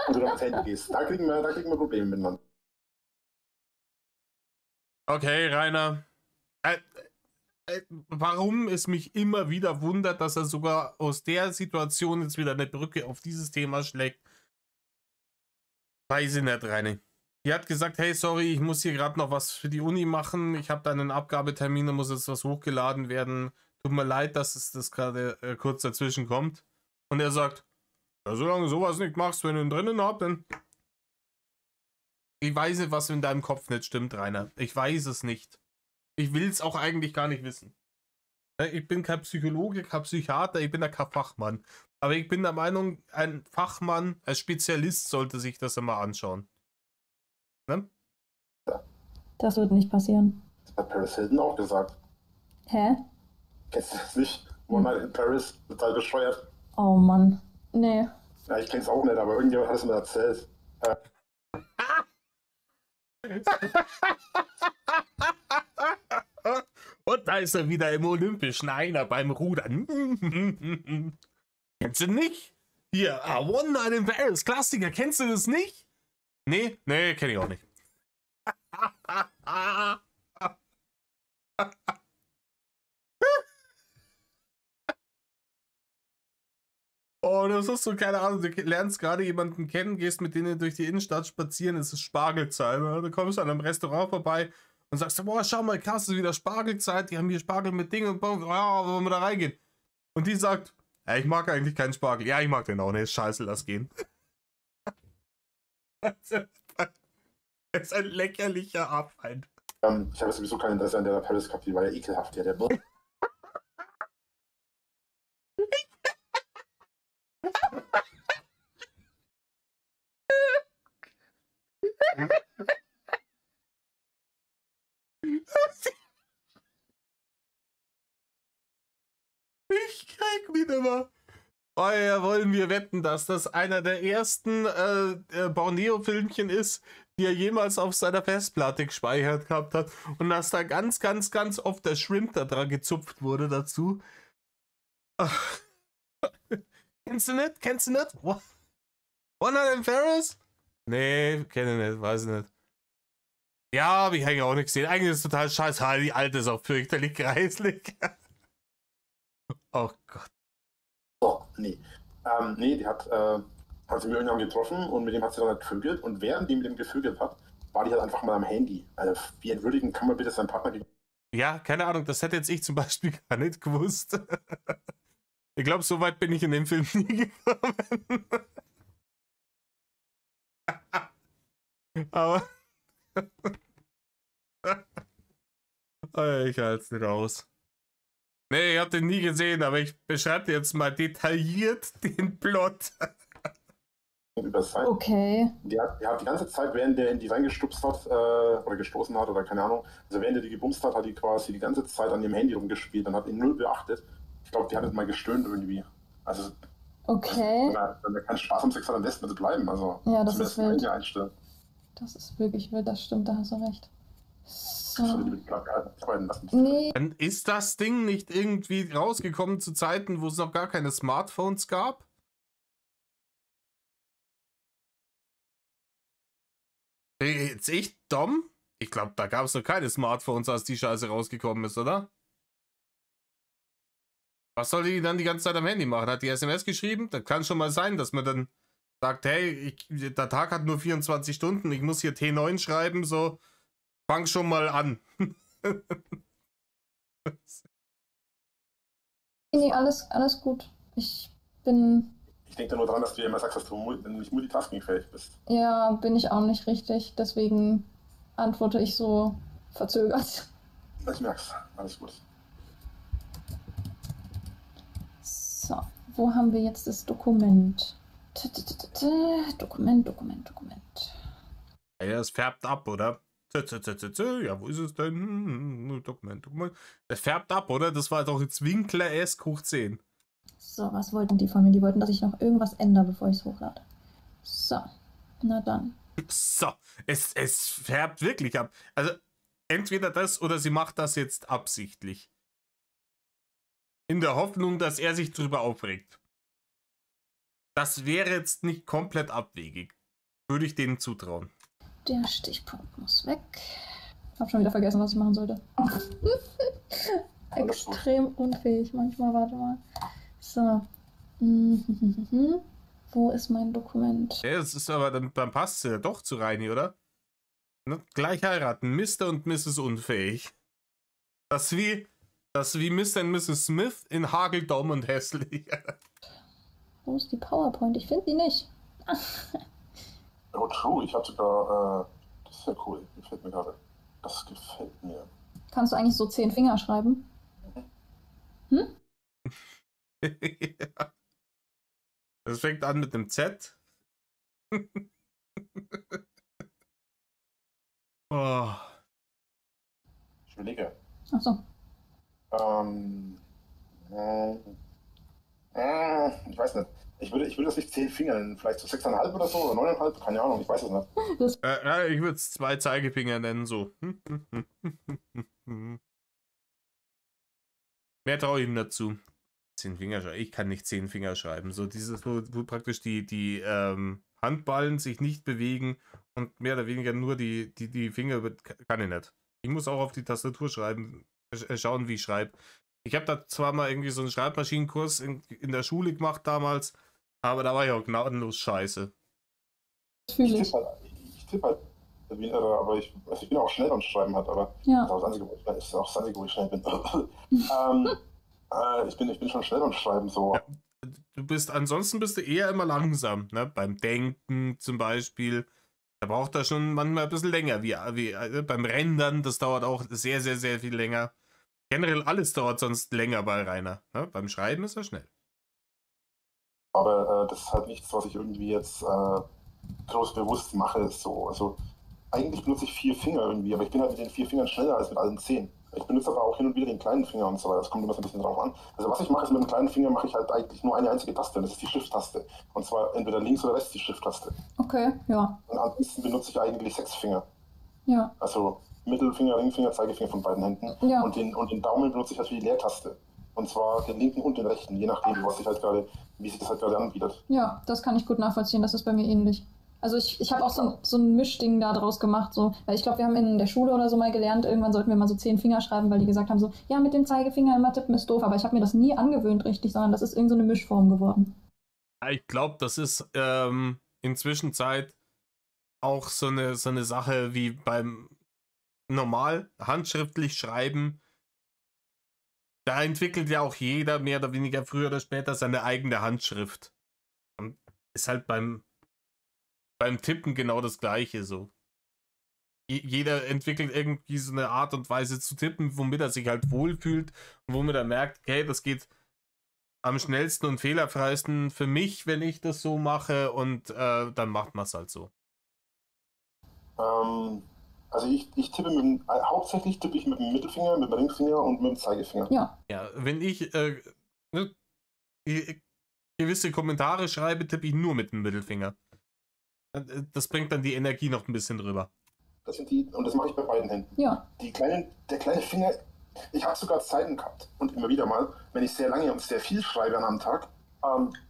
du dann ans Handy gehst. Da kriegen wir Probleme miteinander. Okay, Rainer. Warum es mich immer wieder wundert, dass er sogar aus der Situation jetzt wieder eine Brücke auf dieses Thema schlägt, weiß ich nicht, Rainer. Die hat gesagt, hey, sorry, ich muss hier gerade noch was für die Uni machen. Ich habe da einen Abgabetermin, da muss jetzt was hochgeladen werden. Tut mir leid, dass es das gerade kurz dazwischen kommt. Und er sagt, ja, solange du sowas nicht machst, wenn du ihn drinnen habt, dann... Ich weiß nicht, was in deinem Kopf nicht stimmt, Rainer. Ich weiß es nicht. Ich will es auch eigentlich gar nicht wissen. Ich bin kein Psychologe, kein Psychiater, ich bin da kein Fachmann. Aber ich bin der Meinung, ein Fachmann, ein Spezialist sollte sich das immer anschauen. Ne? Das wird nicht passieren. Das hat Paris Hilton auch gesagt. Hä? Kennst du das nicht? One Night in Paris, total bescheuert. Oh Mann. Nee. Ja, ich kenn's auch nicht, aber irgendjemand hat es mir erzählt. Und da ist er wieder im Olympischen Einer beim Rudern. Kennst du nicht? Hier, One Night in Paris, Klassiker, kennst du das nicht? Nee, kenne ich auch nicht. Oh, das ist so, keine Ahnung, du lernst gerade jemanden kennen, gehst mit denen durch die Innenstadt spazieren, es ist Spargelzeit. Ne? Du kommst an einem Restaurant vorbei und sagst, boah, schau mal, krass, es ist wieder Spargelzeit, die haben hier Spargel mit Dingen und wollen wir da reingehen? Und die sagt, ja, ich mag eigentlich keinen Spargel. Ja, ich mag den auch nicht, scheiße, lass gehen. Das ist ein lächerlicher Abfeind. Ich habe sowieso kein Interesse an der Paris Cup, die war ja ekelhaft. Ja, der Ich krieg wieder mal. Oh ja, wollen wir wetten, dass das einer der ersten Borneo-Filmchen ist, die er jemals auf seiner Festplatte gespeichert gehabt hat und dass da ganz, ganz, ganz oft der Shrimp da dran gezupft wurde dazu. Ach. Kennst du nicht? Kennst du nicht? One Night in Paris? Nee, kenne ich nicht, weiß ich nicht. Ja, habe ich eigentlich auch nicht gesehen. Eigentlich ist es total scheiße. Die alte ist auch fürchterlich kreislig. Oh Gott. Oh, nee. Nee, die hat sie mir irgendwann getroffen und mit dem hat sie dann halt gevögelt und während die mit dem gevögelt hat, war die halt einfach mal am Handy. Also, wie entwürdigend kann man bitte seinen Partner... Ja, keine Ahnung, das hätte jetzt ich zum Beispiel gar nicht gewusst. Ich glaube, so weit bin ich in dem Film nie gekommen. Aber... Ich halte es nicht aus. Nee, ich habe den nie gesehen, aber ich beschreibe jetzt mal detailliert den Plot. Okay. Die hat die ganze Zeit, während der in die reingestupst hat oder gestoßen hat oder keine Ahnung, also während der die gebumst hat, hat die quasi die ganze Zeit an ihrem Handy rumgespielt und hat ihn null beachtet. Ich glaube, die hat jetzt mal gestöhnt irgendwie. Also, Okay. wenn er keinen Spaß am Sex hat, dann lässt man das bleiben. Also, Ja, das ist wild. Einstellen. Das ist wirklich wild, das stimmt, da hast du recht. So. Nee. Dann ist das Ding nicht irgendwie rausgekommen zu Zeiten, wo es noch gar keine Smartphones gab? Jetzt echt dumm? Ich glaube, da gab es noch keine Smartphones, als die Scheiße rausgekommen ist, oder? Was soll die dann die ganze Zeit am Handy machen? Hat die SMS geschrieben? Das kann schon mal sein, dass man dann sagt, hey, der Tag hat nur 24 Stunden, ich muss hier T9 schreiben, so, fang schon mal an. Nee, alles gut. Ich denke da nur dran, dass du ja immer sagst, dass du nicht multitaskingfähig bist. Ja, bin ich auch nicht richtig. Deswegen antworte ich so verzögert. Ich merk's. Alles gut. So, wo haben wir jetzt das Dokument? Dokument. Ja, es färbt ab, oder? Ja, wo ist es denn? Dokument. Es färbt ab, oder? Das war doch jetzt Winkler-esque hoch 10. So, was wollten die von mir? Die wollten, dass ich noch irgendwas ändere, bevor ich es hochlade. So, na dann. So, es färbt wirklich ab. Also, entweder das oder sie macht das jetzt absichtlich. In der Hoffnung, dass er sich drüber aufregt. Das wäre jetzt nicht komplett abwegig. Würde ich denen zutrauen. Der Stichpunkt muss weg. Hab schon wieder vergessen, was ich machen sollte. Extrem unfähig manchmal, warte mal. So. Wo ist mein Dokument? Ja, das ist aber, dann passt es ja doch zu Reini, oder? Ne? Gleich heiraten, Mr. und Mrs. Unfähig. Das wie Mr. und Mrs. Smith in Hageldom und hässlich. Wo ist die PowerPoint? Ich finde die nicht. Oh, true. Ich hatte da, das ist ja cool. Gefällt mir gerade. Das gefällt mir. Kannst du eigentlich so 10 Finger schreiben? Hm? Ja. Das fängt an mit dem Z. Oh. Ich überlege. Achso. Ich weiß nicht. Ich würde das nicht 10 Finger nennen. Vielleicht so 6,5 oder so oder 9,5. Keine Ahnung, ich weiß es nicht. Ich würde es 2 Zeigefinger nennen, so. Mehr traue ich ihm dazu. 10 Finger schreiben. Ich kann nicht 10 Finger schreiben. So dieses, wo praktisch die Handballen, sich nicht bewegen und mehr oder weniger nur die Finger kann ich nicht. Ich muss auch auf die Tastatur schreiben, schauen, wie ich schreibe. Ich habe da zwar mal irgendwie so einen Schreibmaschinenkurs in der Schule gemacht damals, aber da war ich auch gnadenlos scheiße. Das fühle Ich ich. tippe halt wie ein Irrer, aber ich bin auch schnell beim Schreiben halt, aber Ja. das ist auch das Einzige, wo ich schnell bin. Ich bin schon schnell beim Schreiben so. Ja. Ansonsten bist du eher immer langsam, ne? Beim Denken zum Beispiel. Da braucht er schon manchmal ein bisschen länger, wie beim Rendern, das dauert auch sehr, sehr, sehr viel länger. Generell alles dauert sonst länger bei Rainer. Ne? Beim Schreiben ist er schnell. Aber das ist halt nichts, was ich irgendwie jetzt groß bewusst mache. So. Also eigentlich benutze ich 4 Finger irgendwie, aber ich bin halt mit den 4 Fingern schneller als mit allen 10. Ich benutze aber auch hin und wieder den kleinen Finger und so weiter. Das kommt immer so ein bisschen drauf an. Also was ich mache, ist mit dem kleinen Finger mache ich halt eigentlich nur eine einzige Taste. Und das ist die Shift-Taste. Und zwar entweder links oder rechts die Shift-Taste. Okay, ja. Und ansonsten benutze ich eigentlich 6 Finger. Ja. Also Mittelfinger, Ringfinger, Zeigefinger von beiden Händen. Ja. Und den Daumen benutze ich halt für die Leertaste. Und zwar den linken und den rechten, je nachdem, wie sich das halt gerade anbietet. Ja, das kann ich gut nachvollziehen. Das ist bei mir ähnlich. Also ich habe auch so ein Mischding da draus gemacht, so, weil ich glaube, wir haben in der Schule oder so mal gelernt, irgendwann sollten wir mal so 10 Finger schreiben, weil die gesagt haben so, ja, mit dem Zeigefinger immer tippen ist doof, aber ich habe mir das nie angewöhnt richtig, sondern das ist irgend so eine Mischform geworden. Ich glaube, das ist inzwischen Zeit auch so eine Sache wie beim normal handschriftlich schreiben. Da entwickelt ja auch jeder mehr oder weniger früher oder später seine eigene Handschrift. Und ist halt beim Tippen genau das Gleiche so. Jeder entwickelt irgendwie so eine Art und Weise zu tippen, womit er sich halt wohlfühlt und womit er merkt, okay, das geht am schnellsten und fehlerfreisten für mich, wenn ich das so mache, und dann macht man es halt so. Also ich tippe hauptsächlich tippe ich mit dem Mittelfinger, mit dem Ringfinger und mit dem Zeigefinger. Ja. Ja, wenn ich gewisse Kommentare schreibe, tippe ich nur mit dem Mittelfinger. Das bringt dann die Energie noch ein bisschen drüber. Das sind und das mache ich bei beiden Händen. Ja. Der kleine Finger, ich habe sogar Zeiten gehabt und immer wieder mal, wenn ich sehr lange und sehr viel schreibe an einem Tag.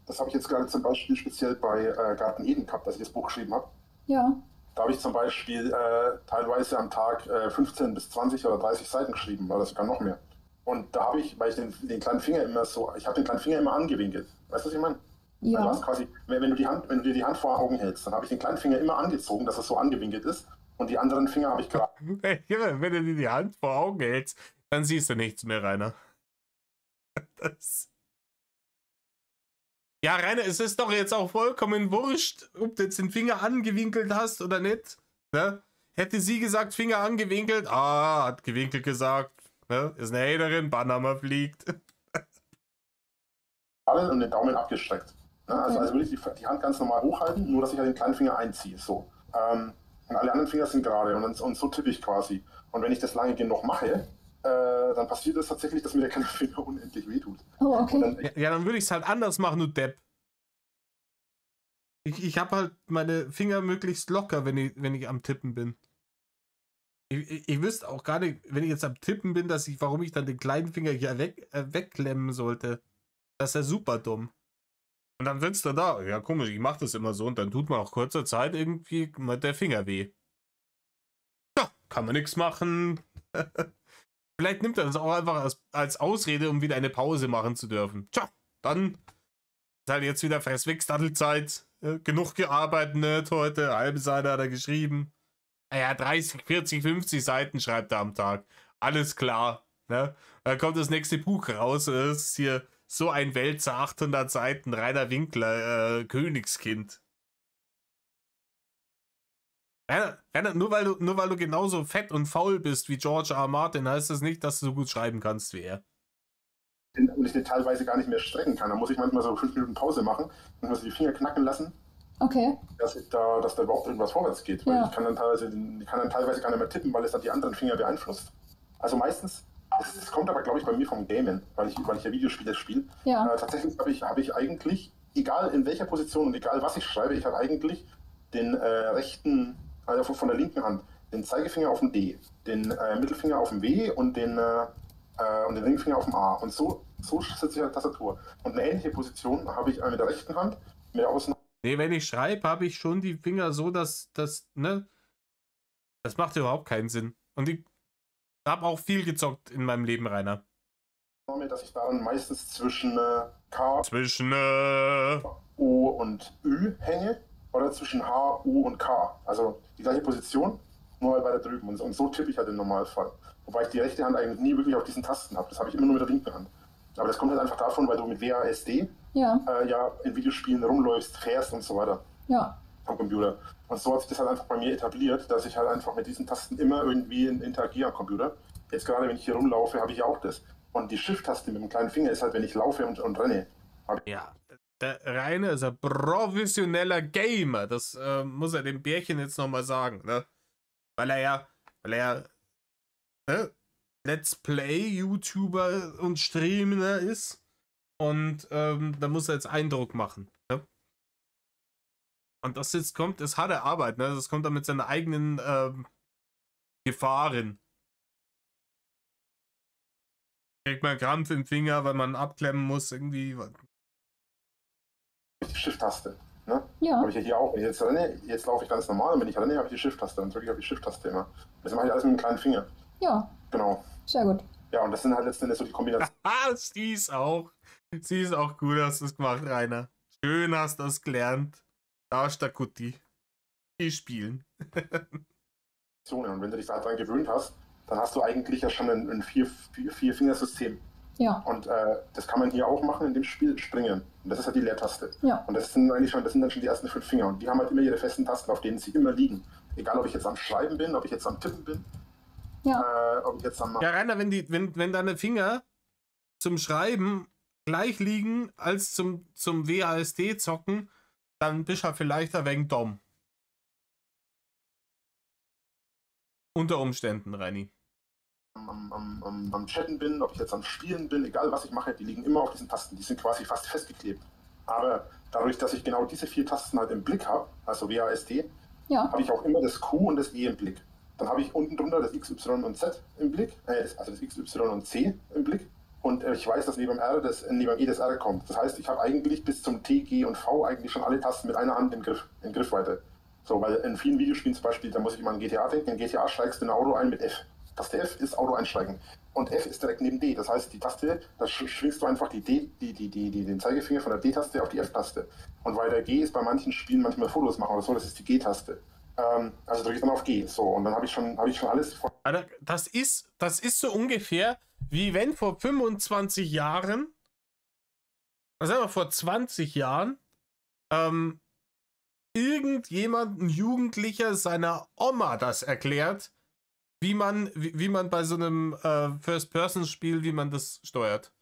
Das habe ich jetzt gerade zum Beispiel speziell bei Garten Eden gehabt, als ich das Buch geschrieben habe. Ja. Da habe ich zum Beispiel teilweise am Tag 15 bis 20 oder 30 Seiten geschrieben, oder sogar noch mehr. Und da habe ich, weil ich den kleinen Finger ich habe den kleinen Finger immer angewinkelt. Weißt du, was ich meine? Ja. Also quasi, wenn du dir die Hand vor Augen hältst, dann habe ich den kleinen Finger immer angezogen, dass es so angewinkelt ist. Und die anderen Finger habe ich gerade. Wenn du dir die Hand vor Augen hältst, dann siehst du nichts mehr, Rainer. Ja, Rainer, es ist doch jetzt auch vollkommen wurscht, ob du jetzt den Finger angewinkelt hast oder nicht. Ne? Hätte sie gesagt, Finger angewinkelt, hat gewinkelt gesagt, ne? Ist eine Haterin, Banhammer fliegt. Und den Daumen abgestreckt. Ne? Also würde ich die Hand ganz normal hochhalten, nur dass ich halt den kleinen Finger einziehe. So. Und alle anderen Finger sind gerade und so tippe ich quasi. Und wenn ich das lange genug mache, dann passiert es tatsächlich, dass mir der kleine Finger unendlich wehtut. Oh, okay. Dann würde ich es halt anders machen, du Depp. Ich habe halt meine Finger möglichst locker, wenn ich am Tippen bin. Ich wüsste auch gar nicht, wenn ich jetzt am Tippen bin, warum ich dann den kleinen Finger hier wegklemmen sollte. Das ist ja super dumm. Und dann sitzt er da. Ja, komisch, ich mache das immer so und dann tut man auch kurzer Zeit irgendwie mit der Finger weh. Ja, kann man nichts machen. Vielleicht nimmt er das auch einfach als Ausrede, um wieder eine Pause machen zu dürfen. Tja, dann ist halt jetzt wieder Fressweg-Staddelzeit. Genug gearbeitet, nicht heute. Halbe Seite hat er geschrieben. Naja, 30, 40, 50 Seiten schreibt er am Tag. Alles klar. Ne? Dann kommt das nächste Buch raus. Das ist hier so ein Wälzer, 800 Seiten, Rainer Winkler, Königskind. Rainer, nur weil du genauso fett und faul bist wie George R. Martin, heißt das nicht, dass du so gut schreiben kannst wie er. Und ich den teilweise gar nicht mehr strecken kann. Da muss ich manchmal so 5 Minuten Pause machen und muss die Finger knacken lassen. Okay. Dass da überhaupt irgendwas vorwärts geht. Weil ich kann dann teilweise gar nicht mehr tippen, weil es dann die anderen Finger beeinflusst. Also meistens, es kommt aber, glaube ich, bei mir vom Gamen, weil ich ja Videospiele spiele. Ja. Tatsächlich habe ich eigentlich, egal in welcher Position und egal was ich schreibe, ich habe eigentlich den rechten, also von der linken Hand, den Zeigefinger auf dem D, den Mittelfinger auf dem W und den Ringfinger auf dem A. Und so sitze ich an der Tastatur. Und eine ähnliche Position habe ich mit der rechten Hand, mit der Außen Nee, wenn ich schreibe, habe ich schon die Finger so, dass das, ne? Das macht überhaupt keinen Sinn. Und ich habe auch viel gezockt in meinem Leben, Rainer. Dass ich daran meistens zwischen K, Zwischen, O und Ü hänge oder zwischen H, U und K. Also die gleiche Position, nur halt weiter drüben. Und so tippe ich halt im Normalfall. Wobei ich die rechte Hand eigentlich nie wirklich auf diesen Tasten habe. Das habe ich immer nur mit der linken Hand. Aber das kommt halt einfach davon, weil du mit WASD Ja, ja in Videospielen rumläufst, fährst und so weiter ja. am Computer. Und so hat sich das halt einfach bei mir etabliert, dass ich halt einfach mit diesen Tasten immer irgendwie interagiere am Computer. Jetzt gerade, wenn ich hier rumlaufe, habe ich ja auch das. Und die Shift-Taste mit dem kleinen Finger ist halt, wenn ich laufe und renne. ja, der Rainer ist ein professioneller Gamer. Das muss er dem Bärchen jetzt nochmal sagen, ne? Weil er ja ne? Let's Play-YouTuber und Streamer ist. Und da muss er jetzt Eindruck machen, ne? Und das jetzt kommt, ist harte Arbeit, ne? Das kommt dann mit seinen eigenen Gefahren. Kriegt man Krampf im Finger, weil man abklemmen muss, irgendwie. Die Shift-Taste. Ne? Ja. Habe ich ja hier auch. Wenn ich jetzt renne, jetzt laufe ich ganz normal und wenn ich renne, habe ich die Shift-Taste. Dann drücke ich auf die Shift-Taste immer. Das mache ich alles mit dem kleinen Finger. Ja, Genau. sehr gut. Ja, und das sind halt letztendlich so die Kombinationen. Ah, sie ist auch gut, hast du es gemacht, Rainer. Schön hast du das gelernt. Da ist der Kutti. Die spielen. Und wenn du dich daran gewöhnt hast, dann hast du eigentlich ja schon ein Vier-Finger-System. Ja, Und das kann man hier auch machen in dem Spiel, springen. Und das ist halt die Leertaste. ja. Und das sind dann schon die ersten 5 Finger. Und die haben halt immer ihre festen Tasten, auf denen sie immer liegen. Egal, ob ich jetzt am Schreiben bin, ob ich jetzt am Tippen bin, Ja, ob ich jetzt am... Ja, Rainer, wenn deine Finger zum Schreiben gleich liegen als zum WASD zocken, dann bist du halt vielleicht ein wenig dumm. Unter Umständen, Reini. am Chatten bin, ob ich jetzt am Spielen bin, egal was ich mache, die liegen immer auf diesen Tasten. Die sind quasi fast festgeklebt. Aber dadurch, dass ich genau diese 4 Tasten halt im Blick habe, also WASD, ja. habe ich auch immer das Q und das E im Blick. Dann habe ich unten drunter das X, Y und Z im Blick, also das X, Y und C im Blick. Und ich weiß, dass neben neben E das R kommt. Das heißt, ich habe eigentlich bis zum T, G und V eigentlich schon alle Tasten mit einer Hand im Griffweite. So, weil in vielen Videospielen zum Beispiel, da muss ich mal an GTA denken, in GTA steigst du in ein Auto ein mit F. Taste F ist Auto einsteigen. Und F ist direkt neben D. Das heißt, die Taste, da schwingst du einfach den Zeigefinger von der D-Taste auf die F-Taste. Und weil der G ist bei manchen Spielen manchmal Fotos machen oder so, das ist die G-Taste. Also drücke ich dann auf G. So, und dann habe ich schon alles. Alter, das ist so ungefähr, wie wenn vor 25 Jahren, also sagen wir vor 20 Jahren, irgendjemand, ein Jugendlicher seiner Oma das erklärt, wie man bei so einem First-Person-Spiel, wie man das steuert.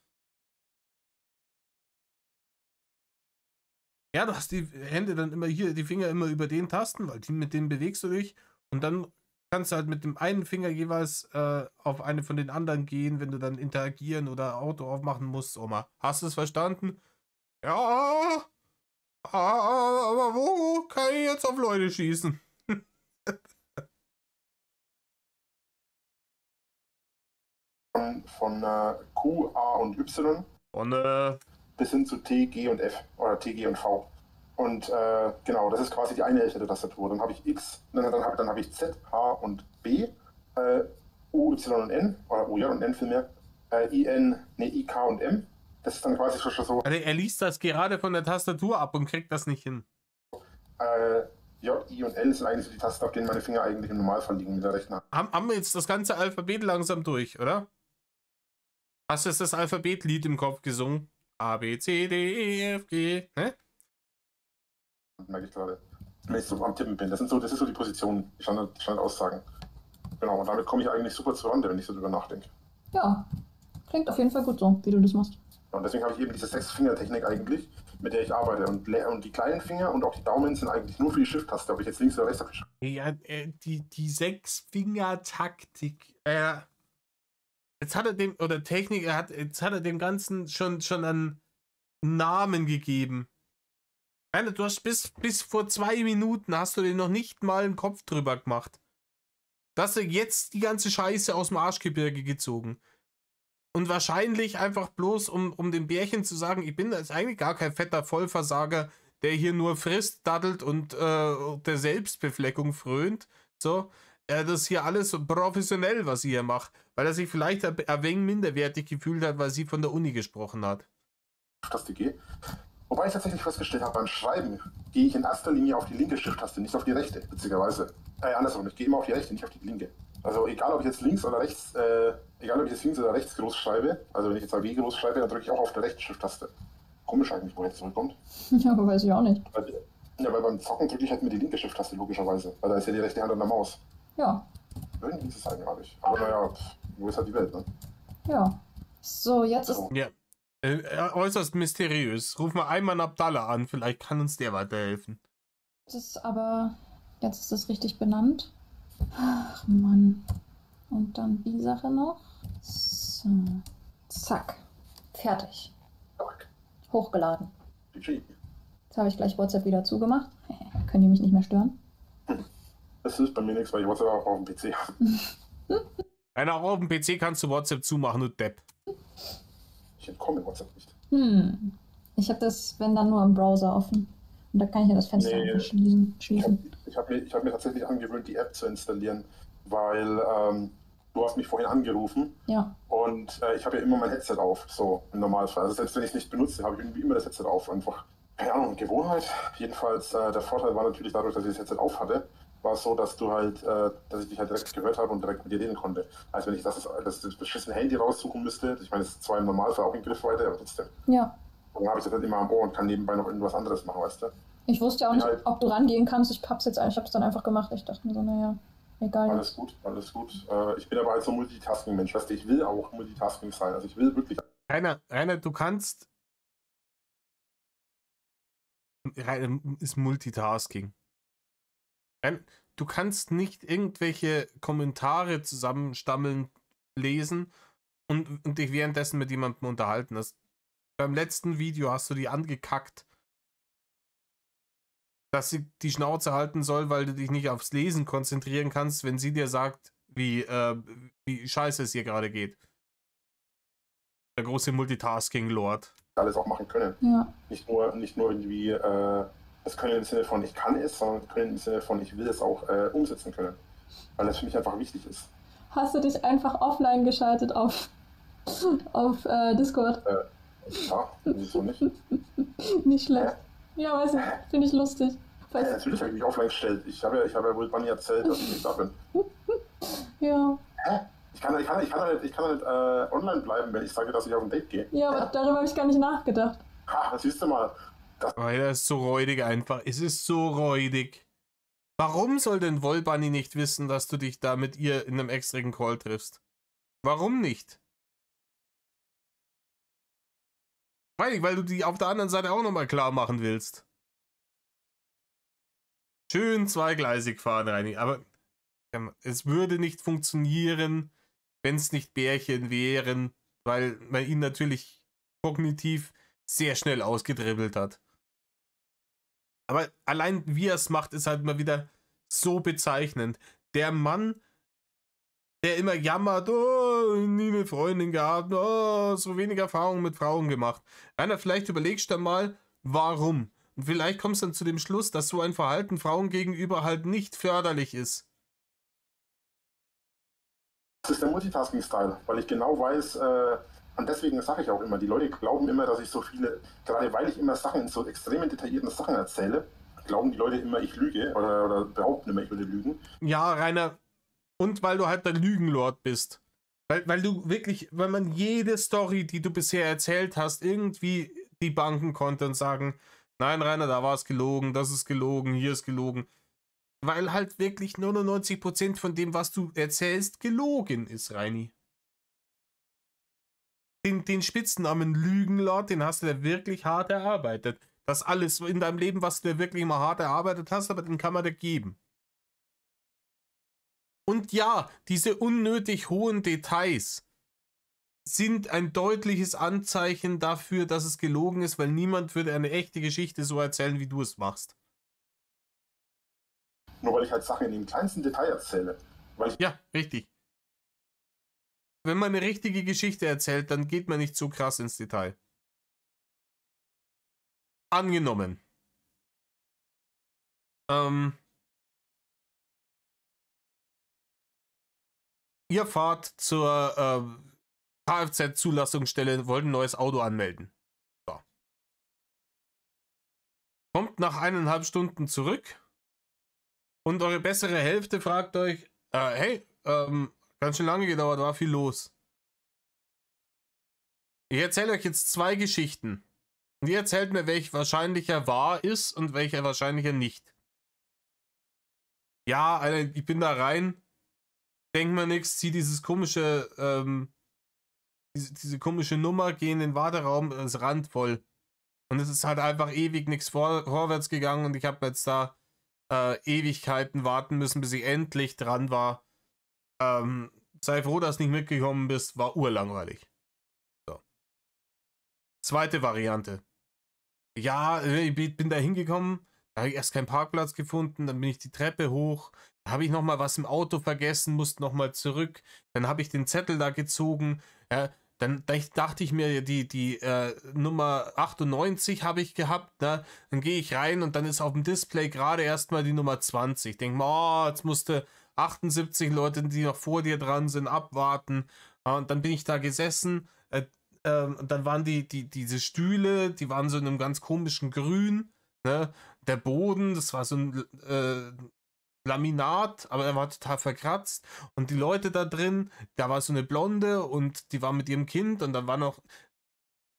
Ja, du hast die Hände dann immer hier, die Finger immer über den Tasten, weil mit denen bewegst du dich und dann kannst du halt mit dem einen Finger jeweils auf eine von den anderen gehen, wenn du dann interagieren oder Auto aufmachen musst. Oma, hast du es verstanden? Ja, aber wo kann ich jetzt auf Leute schießen? Von Q, A und Y Und bis hin zu T, G und F oder T, G und V. Und genau, das ist quasi die eine Hälfte der Tastatur. Dann habe ich X, dann habe ich Z, H und B, U, Y und N, oder U, J und N vielmehr, I, K und M. Das ist dann quasi schon so. also er liest das gerade von der Tastatur ab und kriegt das nicht hin. J, I und L sind eigentlich so die Tasten, auf denen meine Finger eigentlich im Normalfall liegen mit der rechten Hand. Haben wir jetzt das ganze Alphabet langsam durch, oder? Hast du jetzt das Alphabetlied im Kopf gesungen? A, B, C, D, E, F, G, ne? Merke ich gerade. Wenn ich so am Tippen bin. Das ist so die Position, die Standardaussagen. Genau, und damit komme ich eigentlich super zurande, wenn ich so drüber nachdenke. Ja, klingt auf jeden Fall gut so, wie du das machst. Und deswegen habe ich eben diese 6-Finger-Technik eigentlich, mit der ich arbeite. Und die kleinen Finger und auch die Daumen sind eigentlich nur für die Shift-Taste, ob ich jetzt links oder rechts habe. Ja, die 6-Finger-Taktik. Jetzt hat er dem, oder Technik, jetzt hat er dem Ganzen schon einen Namen gegeben. Alter, du hast bis vor 2 Minuten hast du dir noch nicht mal einen Kopf drüber gemacht. Du hast dir jetzt die ganze Scheiße aus dem Arschgebirge gezogen. Und wahrscheinlich einfach bloß, um dem Bärchen zu sagen, ich bin jetzt eigentlich gar kein fetter Vollversager, der hier nur frisst, daddelt und der Selbstbefleckung frönt. So, das ist hier alles so professionell, was sie hier macht, weil er sich vielleicht ein wenig minderwertig gefühlt hat, weil sie von der Uni gesprochen hat. Taste gehe. Wobei ich tatsächlich festgestellt habe, beim Schreiben gehe ich in erster Linie auf die linke Shift-Taste, nicht auf die rechte, witzigerweise. Andersrum, ich gehe immer auf die rechte, nicht auf die linke. Also egal, ob ich jetzt links oder rechts, groß schreibe, also wenn ich jetzt AW groß schreibe, dann drücke ich auch auf der rechten Shift-Taste. Komisch eigentlich, woher das zurückkommt. Ja, aber weiß ich auch nicht. Weil beim Zocken drücke ich halt mit die linke Shift-Taste, logischerweise. Weil da ist ja die rechte Hand an der Maus. Ja. Irgendwie ist es eigenartig. Aber naja, wo ist halt die Welt, ne? Ja. So, jetzt ist... Ja. Äußerst mysteriös. Ruf mal Ayman Abdallah an, vielleicht kann uns der weiterhelfen. Jetzt ist es richtig benannt. Ach Mann. Und dann die Sache noch. So. Zack. Fertig. Hochgeladen. Jetzt habe ich gleich WhatsApp wieder zugemacht. Können die mich nicht mehr stören? Das ist bei mir nichts, weil ich WhatsApp auch auf dem PC habe. Auch auf dem PC kannst du WhatsApp zumachen, du Depp. Ich entkomme WhatsApp nicht. Ich habe das, wenn dann, nur im Browser offen. Und da kann ich ja das Fenster einfach schließen. Ich hab mir tatsächlich angewöhnt, die App zu installieren, weil du hast mich vorhin angerufen. Ja. Und ich habe ja immer mein Headset auf, so im Normalfall. Also selbst wenn ich es nicht benutze, habe ich irgendwie immer das Headset auf. Einfach, keine Ahnung, Gewohnheit. Jedenfalls, der Vorteil war natürlich dadurch, dass ich das Headset auf hatte, war es so, dass dass ich dich halt direkt gehört habe und direkt mit dir reden konnte. Also wenn ich das beschissene Handy raussuchen müsste, ich meine, das ist zwar im Normalfall auch in Griffweite, aber trotzdem. Ja. Dann habe ich das halt immer am Ohr und kann nebenbei noch irgendwas anderes machen, weißt du? Ich wusste ja auch nicht, ob du rangehen kannst. Ich habe es dann einfach gemacht. Ich dachte mir so, naja, egal. Alles gut. Ich bin aber halt so ein Multitasking-Mensch, weißt du, ich will auch Multitasking sein. Also ich will wirklich... Rainer, du kannst... Rainer ist Multitasking. Du kannst nicht irgendwelche Kommentare zusammenstammeln, lesen und dich währenddessen mit jemandem unterhalten. Beim letzten Video hast du die angekackt, dass sie die Schnauze halten soll, weil du dich nicht aufs Lesen konzentrieren kannst, wenn sie dir sagt, wie scheiße es hier gerade geht. Der große Multitasking-Lord. Alles auch machen können. Ja. Nicht nur irgendwie das Können im Sinne von ich kann es, sondern Können im Sinne von ich will es auch umsetzen können. Weil das für mich einfach wichtig ist. Hast du dich einfach offline geschaltet auf Discord? Ja, wieso nicht? Nicht schlecht. Ja, weiß ich, finde ich lustig. Natürlich habe ich mich offline gestellt. Ich habe ja wohl Bunny erzählt, dass ich nicht da bin. Ja. Hä? Ich kann ja nicht online bleiben, wenn ich sage, dass ich auf ein Date gehe. Ja, aber darüber habe ich gar nicht nachgedacht. Ha, das siehst du mal. Das ist so räudig einfach. Es ist so räudig. Warum soll denn Wollbunny nicht wissen, dass du dich da mit ihr in einem extrigen Call triffst? Warum nicht? Weil du die auf der anderen Seite auch nochmal klar machen willst. Schön zweigleisig fahren, Reini. Aber es würde nicht funktionieren, wenn es nicht Bärchen wären, weil man ihn natürlich kognitiv sehr schnell ausgedribbelt hat. Aber allein wie er es macht, ist halt mal wieder so bezeichnend. Der Mann, der immer jammert, oh, nie eine Freundin gehabt, oh, so wenig Erfahrung mit Frauen gemacht. Rainer, vielleicht überlegst du mal, warum. Und vielleicht kommst du dann zu dem Schluss, dass so ein Verhalten Frauen gegenüber halt nicht förderlich ist. Das ist der Multitasking-Style, weil ich genau weiß, und deswegen sage ich auch immer, die Leute glauben immer, dass ich so viele, gerade weil ich immer Sachen in so extrem detaillierten Sachen erzähle, glauben die Leute immer, ich lüge oder behaupten immer, ich würde lügen. Ja, Rainer, und weil du halt der Lügenlord bist. Weil du wirklich, weil man jede Story, die du bisher erzählt hast, irgendwie debunken konnte und sagen, nein, Rainer, da war es gelogen, das ist gelogen, hier ist gelogen. Weil halt wirklich 99% von dem, was du erzählst, gelogen ist, Reini. Den Spitznamen Lügenlord, den hast du dir wirklich hart erarbeitet. Das alles in deinem Leben, was du dir wirklich mal hart erarbeitet hast, aber den kann man dir geben. Und ja, diese unnötig hohen Details sind ein deutliches Anzeichen dafür, dass es gelogen ist, weil niemand würde eine echte Geschichte so erzählen, wie du es machst. Nur weil ich halt Sachen in dem kleinsten Detail erzähle. Ja, richtig. Wenn man eine richtige Geschichte erzählt, dann geht man nicht so krass ins Detail. Angenommen, Ihr fahrt zur Kfz-Zulassungsstelle, wollt ein neues Auto anmelden. So. Kommt nach 1,5 Stunden zurück und eure bessere Hälfte fragt euch, hey, ganz schön lange gedauert, war viel los. Ich erzähle euch jetzt 2 Geschichten. Und ihr erzählt mir, welcher wahrscheinlicher wahr ist und welcher wahrscheinlicher nicht. Ja, Alter, ich bin da rein, denk mir nichts, zieh dieses komische, diese komische Nummer, geh in den Warteraum, ist randvoll. Und es ist halt einfach ewig nichts vorwärts gegangen und ich habe jetzt da Ewigkeiten warten müssen, bis ich endlich dran war. Sei froh, dass du nicht mitgekommen bist, war urlangweilig. So. Zweite Variante. Ja, ich bin da hingekommen, da habe ich erst keinen Parkplatz gefunden, dann bin ich die Treppe hoch, da habe ich nochmal was im Auto vergessen, musste nochmal zurück, dann habe ich den Zettel da gezogen, dann dachte ich mir, die Nummer 98 habe ich gehabt, ne? Dann gehe ich rein und dann ist auf dem Display gerade erstmal die Nummer 20. Ich denke mal, oh, jetzt musste 78 Leute, die noch vor dir dran sind, abwarten. Und dann bin ich da gesessen, und dann waren diese Stühle, die waren so in einem ganz komischen Grün, ne? Der Boden, das war so ein Laminat, aber er war total verkratzt. Und die Leute da drin, da war so eine Blonde und die war mit ihrem Kind und dann war noch,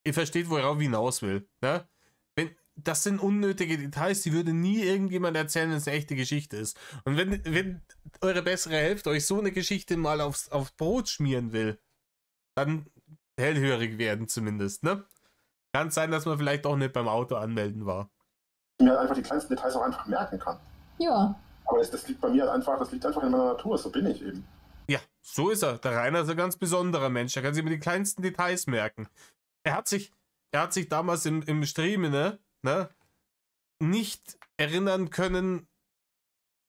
ihr versteht, worauf ich hinaus will, ne? Das sind unnötige Details, die würde nie irgendjemand erzählen, wenn es eine echte Geschichte ist. Und wenn eure bessere Hälfte euch so eine Geschichte mal aufs Brot schmieren will, dann hellhörig werden zumindest, ne? Kann sein, dass man vielleicht auch nicht beim Auto anmelden war. Ich mir halt einfach die kleinsten Details auch einfach merken kann. Ja. Aber das liegt bei mir halt einfach, das liegt einfach in meiner Natur, so bin ich eben. Ja, so ist er. Der Rainer ist ein ganz besonderer Mensch. Er kann sich immer die kleinsten Details merken. Er hat sich damals im Stream, ne, nicht erinnern können,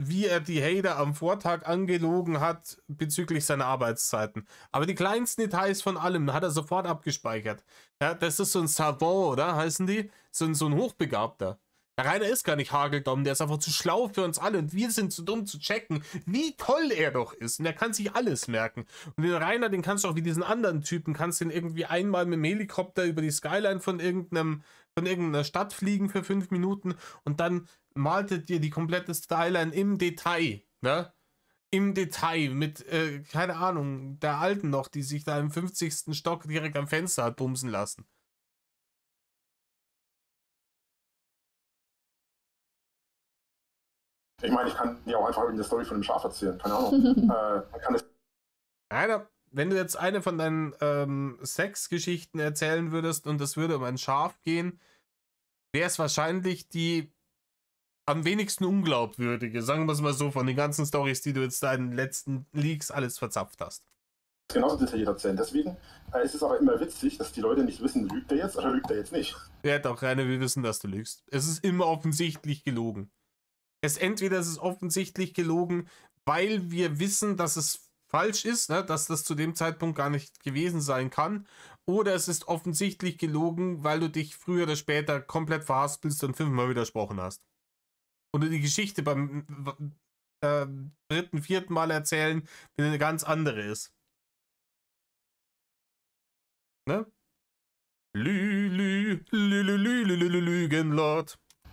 wie er die Hater am Vortag angelogen hat bezüglich seiner Arbeitszeiten. Aber die kleinsten Details von allem hat er sofort abgespeichert. Ja, das ist so ein Savant, oder? Heißen die? So ein Hochbegabter. Der Rainer ist gar nicht hageldumm, der ist einfach zu schlau für uns alle und wir sind zu dumm zu checken, wie toll er doch ist. Und er kann sich alles merken. Und den Rainer, den kannst du auch wie diesen anderen Typen, kannst du ihn irgendwie einmal mit dem Helikopter über die Skyline von irgendeiner Stadt fliegen für 5 Minuten und dann maltet dir die komplette Skyline im Detail, ne? Im Detail mit, keine Ahnung, der Alten noch, die sich da im 50. Stock direkt am Fenster hat bumsen lassen. Ich meine, ich kann dir auch einfach eine Story von dem Schaf erzählen, keine Ahnung. Man kann es. Rainer, wenn du jetzt eine von deinen Sexgeschichten erzählen würdest und es würde um ein Schaf gehen, wäre es wahrscheinlich die am wenigsten unglaubwürdige, sagen wir es mal so, von den ganzen Storys, die du jetzt da in den letzten Leaks alles verzapft hast. Genauso detailliert erzählen. Deswegen ist es aber immer witzig, dass die Leute nicht wissen, lügt er jetzt oder lügt er jetzt nicht. Ja, doch, Rainer, wir wissen, dass du lügst. Es ist immer offensichtlich gelogen. Entweder ist es offensichtlich gelogen, weil wir wissen, dass es falsch ist, ne, dass das zu dem Zeitpunkt gar nicht gewesen sein kann, oder es ist offensichtlich gelogen, weil du dich früher oder später komplett verhaspelst und 5-mal widersprochen hast. Oder die Geschichte beim 3., 4. Mal erzählen, wenn eine ganz andere ist. Ne? Lügenlord.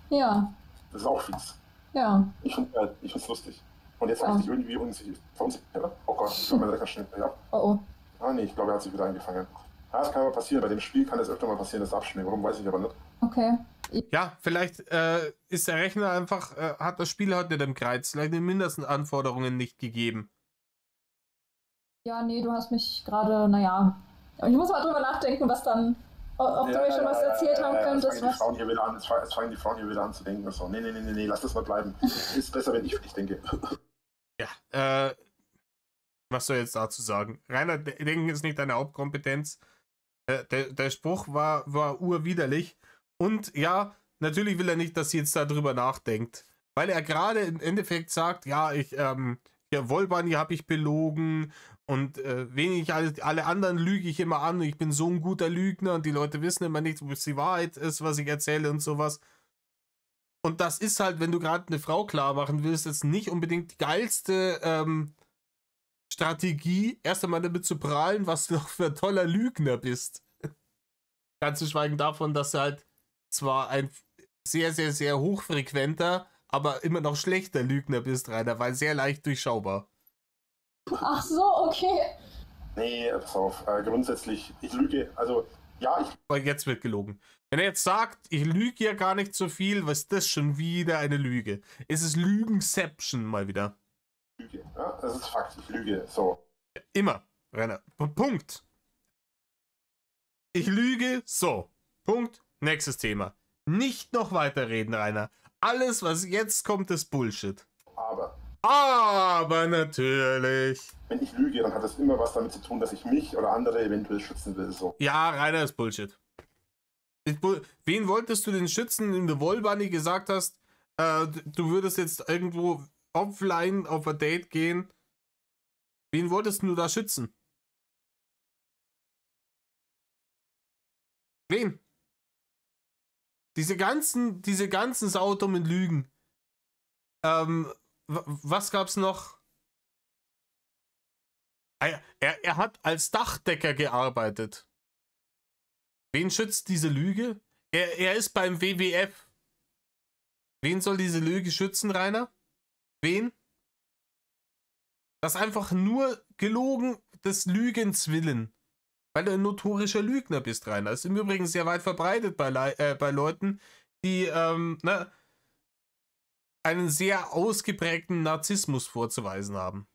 Ja. Das ist auch fies. Ja. Ich finde es lustig. Und jetzt habe ich dich irgendwie verunsichert. Oh Gott, ich glaube, mein Lecker schnell. Ja. Oh. Ah nee, ich glaube, er hat sich wieder eingefangen. Ja, das kann aber passieren. Bei dem Spiel kann es öfter mal passieren, das Abschnee. Warum, weiß ich aber nicht. Okay. Ja, vielleicht ist der Rechner einfach, hat das Spiel heute dem Kreuz, vielleicht den Mindestanforderungen nicht gegeben. Ja, nee, du hast mich gerade, naja. Ich muss mal drüber nachdenken, was dann, ob du mir schon was erzählt haben könntest. Jetzt fangen die Frauen hier wieder an zu denken. So, nee, lass das mal bleiben. Ist besser, wenn ich für dich denke. Ja, was soll ich jetzt dazu sagen? Rainer, Denken ist nicht deine Hauptkompetenz. Der Spruch war urwiderlich. Und ja, natürlich will er nicht, dass sie jetzt darüber nachdenkt. Weil er gerade im Endeffekt sagt, ja, Wolbani habe ich belogen und alle anderen lüge ich immer an. Ich bin so ein guter Lügner und die Leute wissen immer nicht, ob es die Wahrheit ist, was ich erzähle und sowas. Und das ist halt, wenn du gerade eine Frau klar machen willst, jetzt nicht unbedingt die geilste Strategie, erst einmal damit zu prahlen, was du doch für ein toller Lügner bist. Ganz zu schweigen davon, dass du halt zwar ein sehr, sehr, sehr hochfrequenter, aber immer noch schlechter Lügner bist, Rainer, weil sehr leicht durchschaubar. Ach so, okay. Nee, pass auf. Grundsätzlich, ich lüge. Also, ja, ich Aber jetzt wird gelogen. Wenn er jetzt sagt, ich lüge ja gar nicht so viel, was ist das schon wieder eine Lüge? Es ist Lügenception mal wieder. lüge. Ja? Das ist Fakt, ich lüge. So. Immer, Rainer. Punkt. Ich lüge, so. Punkt. Nächstes Thema. Nicht noch weiterreden, Rainer. Alles, was jetzt kommt, ist Bullshit. Aber natürlich. Wenn ich lüge, dann hat das immer was damit zu tun, dass ich mich oder andere eventuell schützen will. So. Ja, Rainer ist Bullshit. Wen wolltest du denn schützen, in der Wollbunny gesagt hast, du würdest jetzt irgendwo offline auf ein Date gehen? Wen wolltest du da schützen? Wen? Diese ganzen saudummen Lügen. Was gab's noch? Er hat als Dachdecker gearbeitet. Wen schützt diese Lüge? Er ist beim WWF. Wen soll diese Lüge schützen, Rainer? Wen? Das ist einfach nur gelogen des Lügens willen. Weil du ein notorischer Lügner bist, Rainer. Das ist im Übrigen sehr weit verbreitet bei Leuten, die einen sehr ausgeprägten Narzissmus vorzuweisen haben.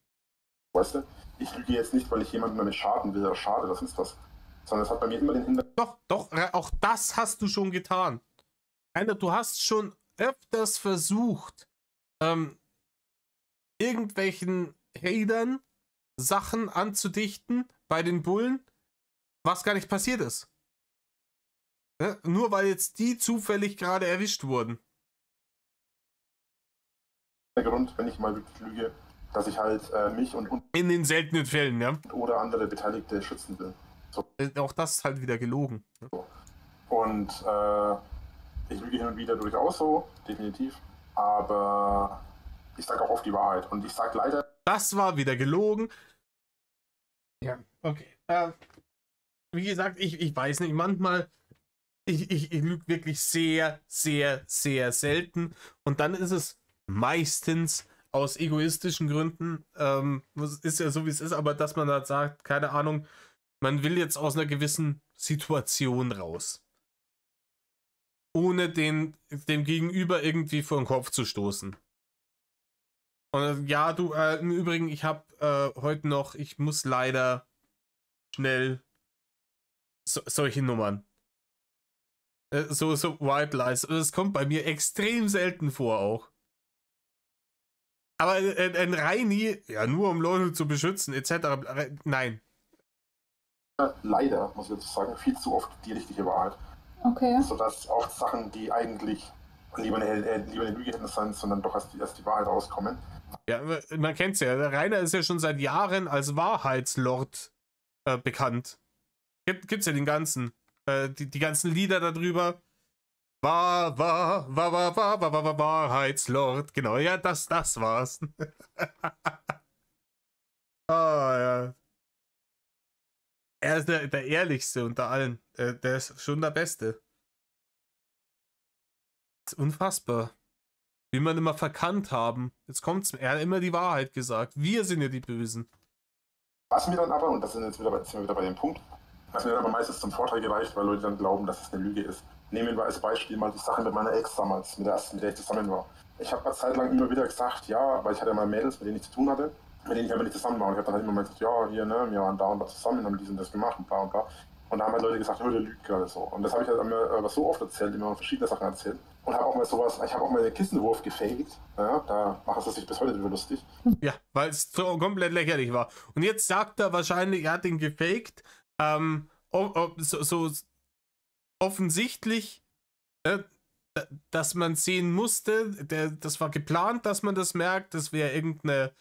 Weißt du, ich lüge jetzt nicht, weil ich jemandem damit schaden will oder schade, das ist was. Sondern es hat bei mir immer den Hintergrund. Doch, auch das hast du schon getan. Rainer, du hast schon öfters versucht, irgendwelchen Hatern Sachen anzudichten bei den Bullen, was gar nicht passiert ist. Ja, nur weil jetzt die zufällig gerade erwischt wurden. Der Grund, wenn ich mal wirklich lüge, dass ich halt mich und In den seltenen Fällen, ja. oder andere Beteiligte schützen will. So. Auch das ist halt wieder gelogen. Und ich lüge hin und wieder durchaus so, definitiv. Aber ich sage auch oft die Wahrheit. Und ich sage leider. Das war wieder gelogen. Ja, okay. Wie gesagt, ich weiß nicht, manchmal, ich lüge wirklich sehr, sehr, sehr selten. Und dann ist es meistens aus egoistischen Gründen, ist ja so wie es ist, aber dass man halt sagt, keine Ahnung, man will jetzt aus einer gewissen Situation raus. Ohne dem Gegenüber irgendwie vor den Kopf zu stoßen. Und ja, du, im Übrigen, ich habe heute noch, ich muss leider schnell solche Nummern. So White Lies. Das kommt bei mir extrem selten vor auch. Aber ein Reini, ja, nur um Leute zu beschützen, etc. Nein. Leider, muss ich dazu sagen, viel zu oft die richtige Wahrheit. Okay. Sodass auch Sachen, die eigentlich lieber eine Lüge hätten sein, sondern doch erst die Wahrheit rauskommen. Ja, man kennt's ja. Der Rainer ist ja schon seit Jahren als Wahrheitslord bekannt. Gibt's ja den ganzen, die ganzen Lieder darüber. Wahrheitslord. Genau, ja, das war's. Ja. Er ist der Ehrlichste unter allen. Der ist schon der Beste. Das ist unfassbar. Wie man immer verkannt haben. Jetzt kommt's. Er hat immer die Wahrheit gesagt. Wir sind ja die Bösen. Was mir dann aber, und das sind wir wieder bei dem Punkt, was mir dann aber meistens zum Vorteil gereicht, weil Leute dann glauben, dass es eine Lüge ist. Nehmen wir als Beispiel mal die Sache mit meiner Ex damals, mit der ersten, mit der ich zusammen war. Ich habe eine Zeit lang immer wieder gesagt, ja, weil ich hatte mal Mädels, mit denen ich zu tun hatte, mit denen ich aber nicht zusammen war. Und ich habe dann halt immer mal gesagt, ja, hier, ne, wir waren da und da zusammen, haben dies und das gemacht und bla und bla. Und da haben halt Leute gesagt, der lügt gerade so. Und das habe ich halt immer so oft erzählt, immer verschiedene Sachen erzählt. Und habe auch mal sowas, ich habe auch mal den Kissenwurf gefaked. Ja, da macht es sich bis heute drüber lustig. Ja, weil es so komplett lächerlich war. Und jetzt sagt er wahrscheinlich, er hat den gefaked. So offensichtlich, dass man sehen musste, das war geplant, dass man das merkt, das wäre irgendeine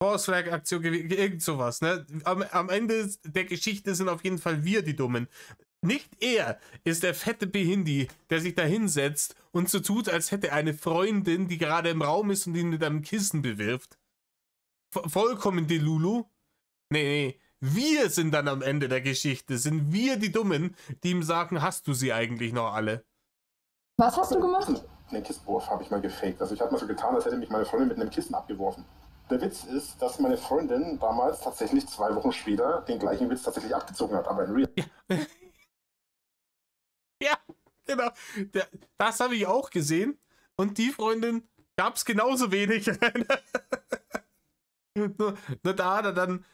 Force-Flag-Aktion gewesen, irgend sowas. Ne? Am Ende der Geschichte sind auf jeden Fall wir die Dummen. Nicht er ist der fette Behindi, der sich da hinsetzt und so tut, als hätte eine Freundin, die gerade im Raum ist und ihn mit einem Kissen bewirft. Vollkommen Delulu. Nee, wir sind dann am Ende der Geschichte. Sind wir die Dummen, die ihm sagen, hast du sie eigentlich noch alle? Was hast du gemacht? Den Kissenwurf habe ich mal gefaked. Also ich habe mal so getan, als hätte mich meine Freundin mit einem Kissen abgeworfen. Der Witz ist, dass meine Freundin damals tatsächlich 2 Wochen später den gleichen Witz tatsächlich abgezogen hat, aber in Real. Ja, ja genau. Das habe ich auch gesehen. Und die Freundin gab es genauso wenig. nur da hat er dann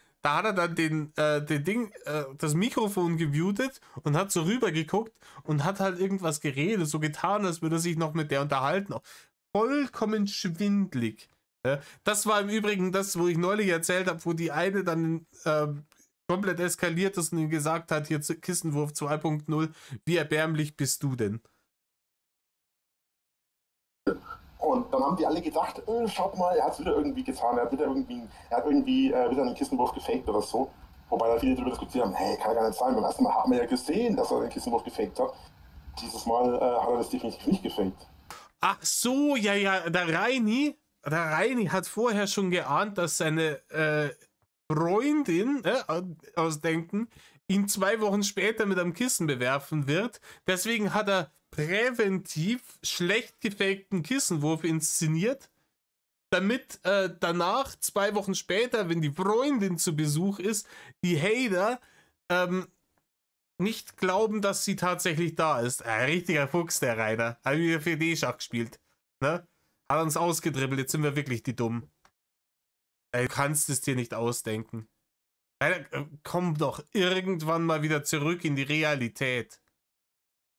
das Mikrofon gemutet und hat so rüber geguckt und hat halt irgendwas geredet, so getan, als würde er sich noch mit der unterhalten. Vollkommen schwindlig. Ja, das war im Übrigen das, wo ich neulich erzählt habe, wo die eine dann komplett eskaliert ist und ihm gesagt hat, hier Kissenwurf 2.0, wie erbärmlich bist du denn? Und dann haben die alle gedacht, schaut mal, er hat es wieder irgendwie getan, er hat irgendwie wieder einen Kissenwurf gefaked oder so. Wobei dann viele darüber diskutiert haben, hey, kann ja gar nicht sein, beim ersten Mal haben wir ja gesehen, dass er den Kissenwurf gefaked hat. Dieses Mal hat er das definitiv nicht gefaked. Ach so, ja, der Reini hat vorher schon geahnt, dass seine Freundin, ausdenken, ihn 2 Wochen später mit einem Kissen bewerfen wird. Deswegen hat er präventiv schlecht gefakten Kissenwurf inszeniert, damit danach, 2 Wochen später, wenn die Freundin zu Besuch ist, die Hater nicht glauben, dass sie tatsächlich da ist. Ein richtiger Fuchs, der Rainer. Hat wieder 4D-Schach gespielt. Ne? Hat uns ausgedribbelt, jetzt sind wir wirklich die Dummen. Du kannst es dir nicht ausdenken. Komm doch irgendwann mal wieder zurück in die Realität.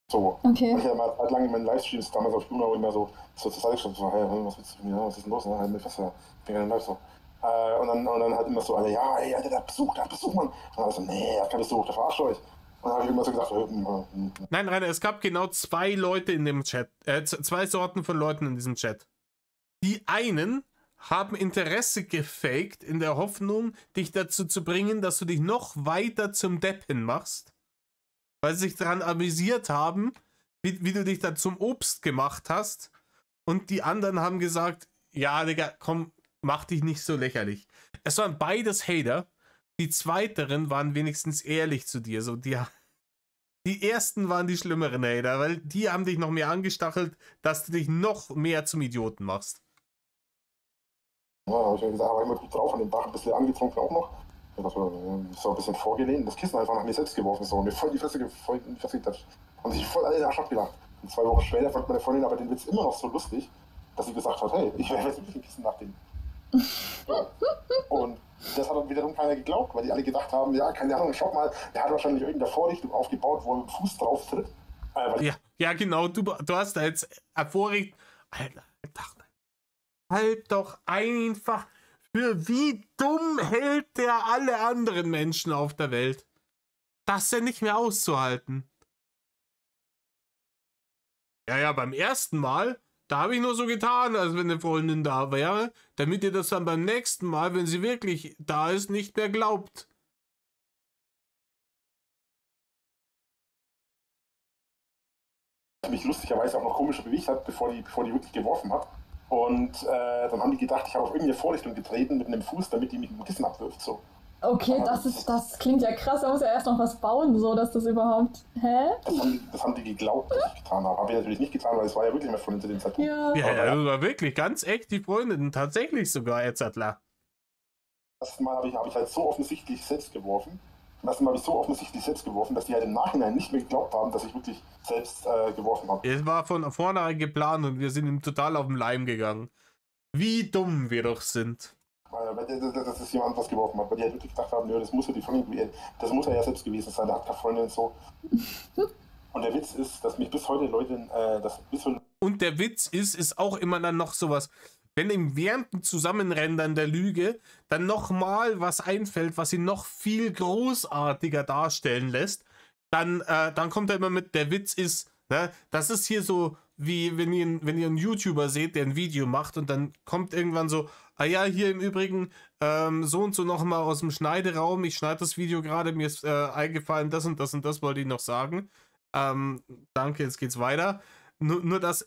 So. Okay. Ich habe mal halt lange in meinen Livestreams damals auf Juno immer so zur Seite stand, so, hey, was willst du von mir? Was ist denn los? Halt mir fest, ich bin ja live so. Und dann halt immer so alle, ja, ey, der hat Besuch, Mann. Und dann so, nee, er hat keinen Besuch, der verarscht euch. Und dann habe ich immer so gesagt, Nein, Rainer, es gab genau 2 Leute in dem Chat, 2 Sorten von Leuten in diesem Chat. Die einen haben Interesse gefaked in der Hoffnung, dich dazu zu bringen, dass du dich noch weiter zum Deppen machst, weil sie sich daran amüsiert haben, wie du dich da zum Obst gemacht hast. Und die anderen haben gesagt, ja, Digga, komm, mach dich nicht so lächerlich. Es waren beides Hater. Die zweiteren waren wenigstens ehrlich zu dir. So, die ersten waren die schlimmeren Hater, weil die haben dich noch mehr angestachelt, dass du dich noch mehr zum Idioten machst. ja, habe ich ja gesagt, aber immer gut drauf, an dem Dach ein bisschen angetrunken auch noch. Ich dachte, so ein bisschen vorgelehnt, das Kissen einfach nach mir selbst geworfen, so, und mir voll in die Fresse getatscht. Haben sich voll alle in den Arsch abgelacht. Und 2 Wochen später fand meine Freundin aber den Witz immer noch so lustig, dass sie gesagt hat, hey, ich werde jetzt ein bisschen Kissen nachdenken. Ja. Und das hat dann wiederum keiner geglaubt, weil die alle gedacht haben, ja, keine Ahnung, schau mal, der hat wahrscheinlich irgendeine Vorrichtung aufgebaut, wo er mit dem Fuß drauf tritt. Ja, genau, du hast da jetzt Vorrichtung. Alter, halt doch einfach. Für wie dumm hält der alle anderen Menschen auf der Welt? Das ist ja nicht mehr auszuhalten. Ja, beim ersten Mal, da habe ich nur so getan, als wenn eine Freundin da wäre, damit ihr das dann beim nächsten Mal, wenn sie wirklich da ist, nicht mehr glaubt. Mich lustigerweise auch noch komischer bewegt hat, bevor die wirklich geworfen hat. Und dann haben die gedacht, ich habe auf irgendeine Vorrichtung getreten mit einem Fuß, damit die mich mit dem Kissen abwirft. So. Okay, das klingt ja krass. Da muss ja erst noch was bauen, so dass das überhaupt. Hä? Das haben die geglaubt, dass ich getan habe. Habe ich natürlich nicht getan, weil es war ja wirklich meine Freundin zu dem Zeitpunkt. Ja. Ja, das war wirklich ganz echt die Freundin. Tatsächlich sogar, Erzadler. Das erste Mal habe ich halt so offensichtlich selbst geworfen. Dass die halt im Nachhinein nicht mehr geglaubt haben, dass ich wirklich selbst geworfen habe. Es war von vornherein geplant und wir sind ihm total auf den Leim gegangen. Wie dumm wir doch sind. Dass es jemand was geworfen hat, weil die halt wirklich gedacht haben, das muss ja die Freundin, das muss ja selbst gewesen sein, der hat keine Freundin und so. Und der Witz ist, dass mich bis heute Leute, Und der Witz ist auch immer dann noch sowas, wenn ihm während dem Zusammenrennen der Lüge dann nochmal was einfällt, was ihn noch viel großartiger darstellen lässt, dann kommt er immer mit, der Witz ist, ne, das ist hier so wie wenn ihr einen YouTuber seht, der ein Video macht und dann kommt irgendwann so, ah ja, hier im Übrigen so und so nochmal aus dem Schneideraum, ich schneide das Video gerade, mir ist eingefallen, das und das und das wollte ich noch sagen. Danke, jetzt geht's weiter. Nur dass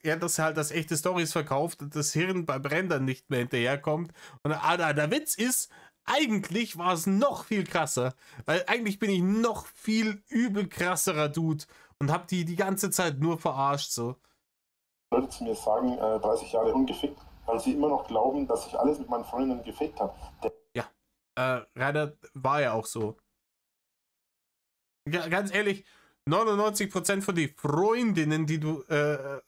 er halt das echte Storys verkauft und das Hirn beim Rendern nicht mehr hinterherkommt. Und der Witz ist, eigentlich war es noch viel krasser. Weil eigentlich bin ich noch viel übel krasserer Dude und hab die ganze Zeit nur verarscht so. Leute zu mir sagen, 30 Jahre ungefickt, weil sie immer noch glauben, dass ich alles mit meinen Freundinnen gefickt habe. Ja, Rainer war ja auch so. Ganz ehrlich, 99% von den Freundinnen,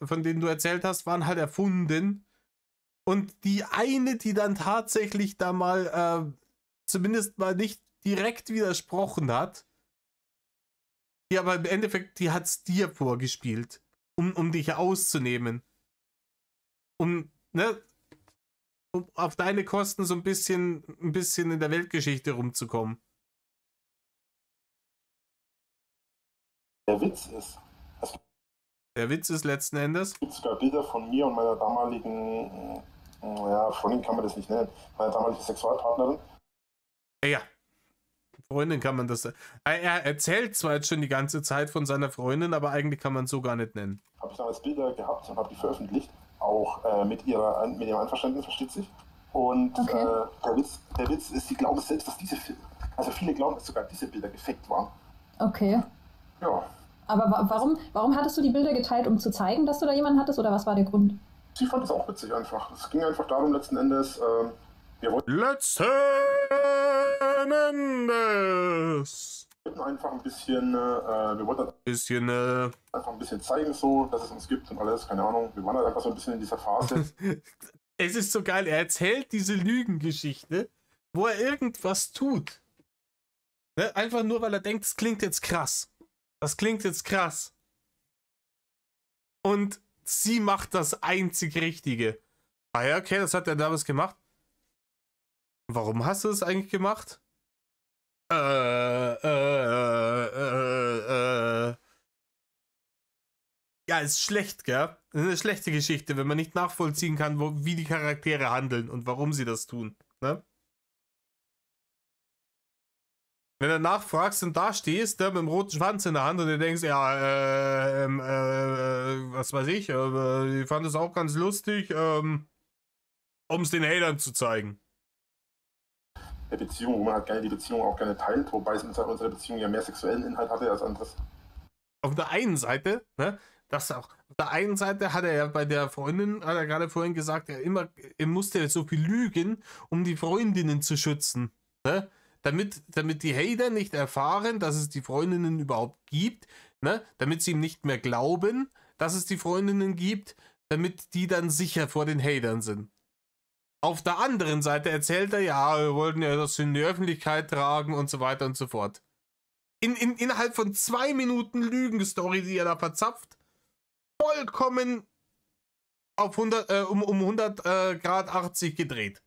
von denen du erzählt hast, waren halt erfunden. Und die eine, die dann tatsächlich da mal zumindest mal nicht direkt widersprochen hat, die aber im Endeffekt, die hat es dir vorgespielt, um dich auszunehmen. Um auf deine Kosten so ein bisschen in der Weltgeschichte rumzukommen. Der Witz ist, Letzten Endes, es gibt sogar Bilder von mir und meiner damaligen, Freundin kann man das nicht nennen, meiner damaligen Sexualpartnerin. Ja, Freundin kann man das. Er erzählt zwar jetzt schon die ganze Zeit von seiner Freundin, aber eigentlich kann man es so gar nicht nennen. Habe ich damals Bilder gehabt und habe die veröffentlicht, auch mit ihrem Einverständnis, versteht sich. Und Okay. Der Witz ist, sie glauben selbst, dass viele glauben, dass sogar diese Bilder gefaked waren. Okay. Ja. Aber warum hattest du die Bilder geteilt, um zu zeigen, dass du da jemanden hattest, oder was war der Grund? Sie fand es auch witzig einfach. Es ging einfach darum, letzten Endes, wir wollten einfach ein bisschen, einfach ein bisschen zeigen, so, dass es uns gibt und alles, keine Ahnung. Wir waren halt einfach so ein bisschen in dieser Phase. Es ist so geil, er erzählt diese Lügengeschichte, wo er irgendwas tut. Ne? Einfach nur, weil er denkt, das klingt jetzt krass. Das klingt jetzt krass. Und sie macht das einzig Richtige. Ah ja, okay, das hat er damals gemacht. Warum hast du es eigentlich gemacht? Ja, ist schlecht, gell? Das ist eine schlechte Geschichte, wenn man nicht nachvollziehen kann, wie die Charaktere handeln und warum sie das tun. Ne? Wenn du nachfragst und da stehst, mit dem roten Schwanz in der Hand und du denkst, ja, was weiß ich, ich fand es auch ganz lustig, um es den Hatern zu zeigen. Der Beziehung, wo man halt gerne die Beziehung auch gerne teilt, wobei es in unserer Beziehung ja mehr sexuellen Inhalt hatte als anderes. Auf der einen Seite, ne, das auch. Auf der einen Seite hat er ja bei der Freundin, hat er gerade vorhin gesagt, er musste so viel lügen, um die Freundinnen zu schützen, ne? Damit die Hater nicht erfahren, dass es die Freundinnen überhaupt gibt, ne? Damit sie ihm nicht mehr glauben, dass es die Freundinnen gibt, damit die dann sicher vor den Hatern sind. Auf der anderen Seite erzählt er, ja, wir wollten ja das in die Öffentlichkeit tragen und so weiter und so fort. Innerhalb von 2 Minuten Lügenstory, die er da verzapft, vollkommen auf 100 Grad 80 gedreht.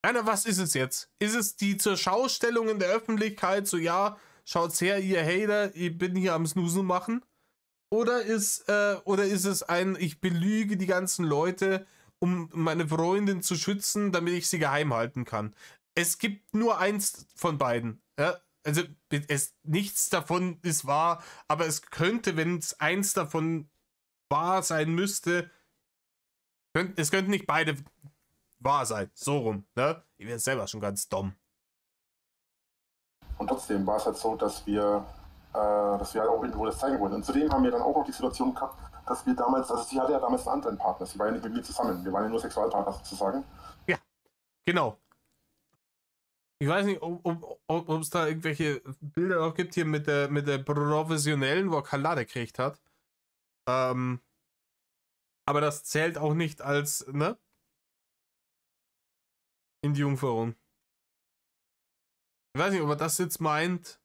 Rainer, was ist es jetzt? Ist es die zur Schaustellung in der Öffentlichkeit, so ja, schaut's her, ihr Hater, ich bin hier am Snoozen machen? Oder ist es ich belüge die ganzen Leute, um meine Freundin zu schützen, damit ich sie geheim halten kann? Es gibt nur eins von beiden. Ja? Also nichts davon ist wahr, aber es könnte, wenn es eins davon wahr sein müsste, es könnten nicht beide wahr sein. So rum. Ne? Ich wäre selber schon ganz dumm. Und trotzdem war es halt so, dass wir halt auch irgendwo das zeigen wollten. Und zudem haben wir dann auch noch die Situation gehabt, dass wir damals, also sie hatte ja damals einen anderen Partner, sie war ja nicht mit mir zusammen, wir waren ja nur Sexualpartner sozusagen. Ja, genau. Ich weiß nicht, ob es da irgendwelche Bilder auch gibt hier mit der Professionellen, wo er Kalade gekriegt hat. Aber das zählt auch nicht als, ne? In die Jungfrau. Ich weiß nicht, ob er das jetzt meint.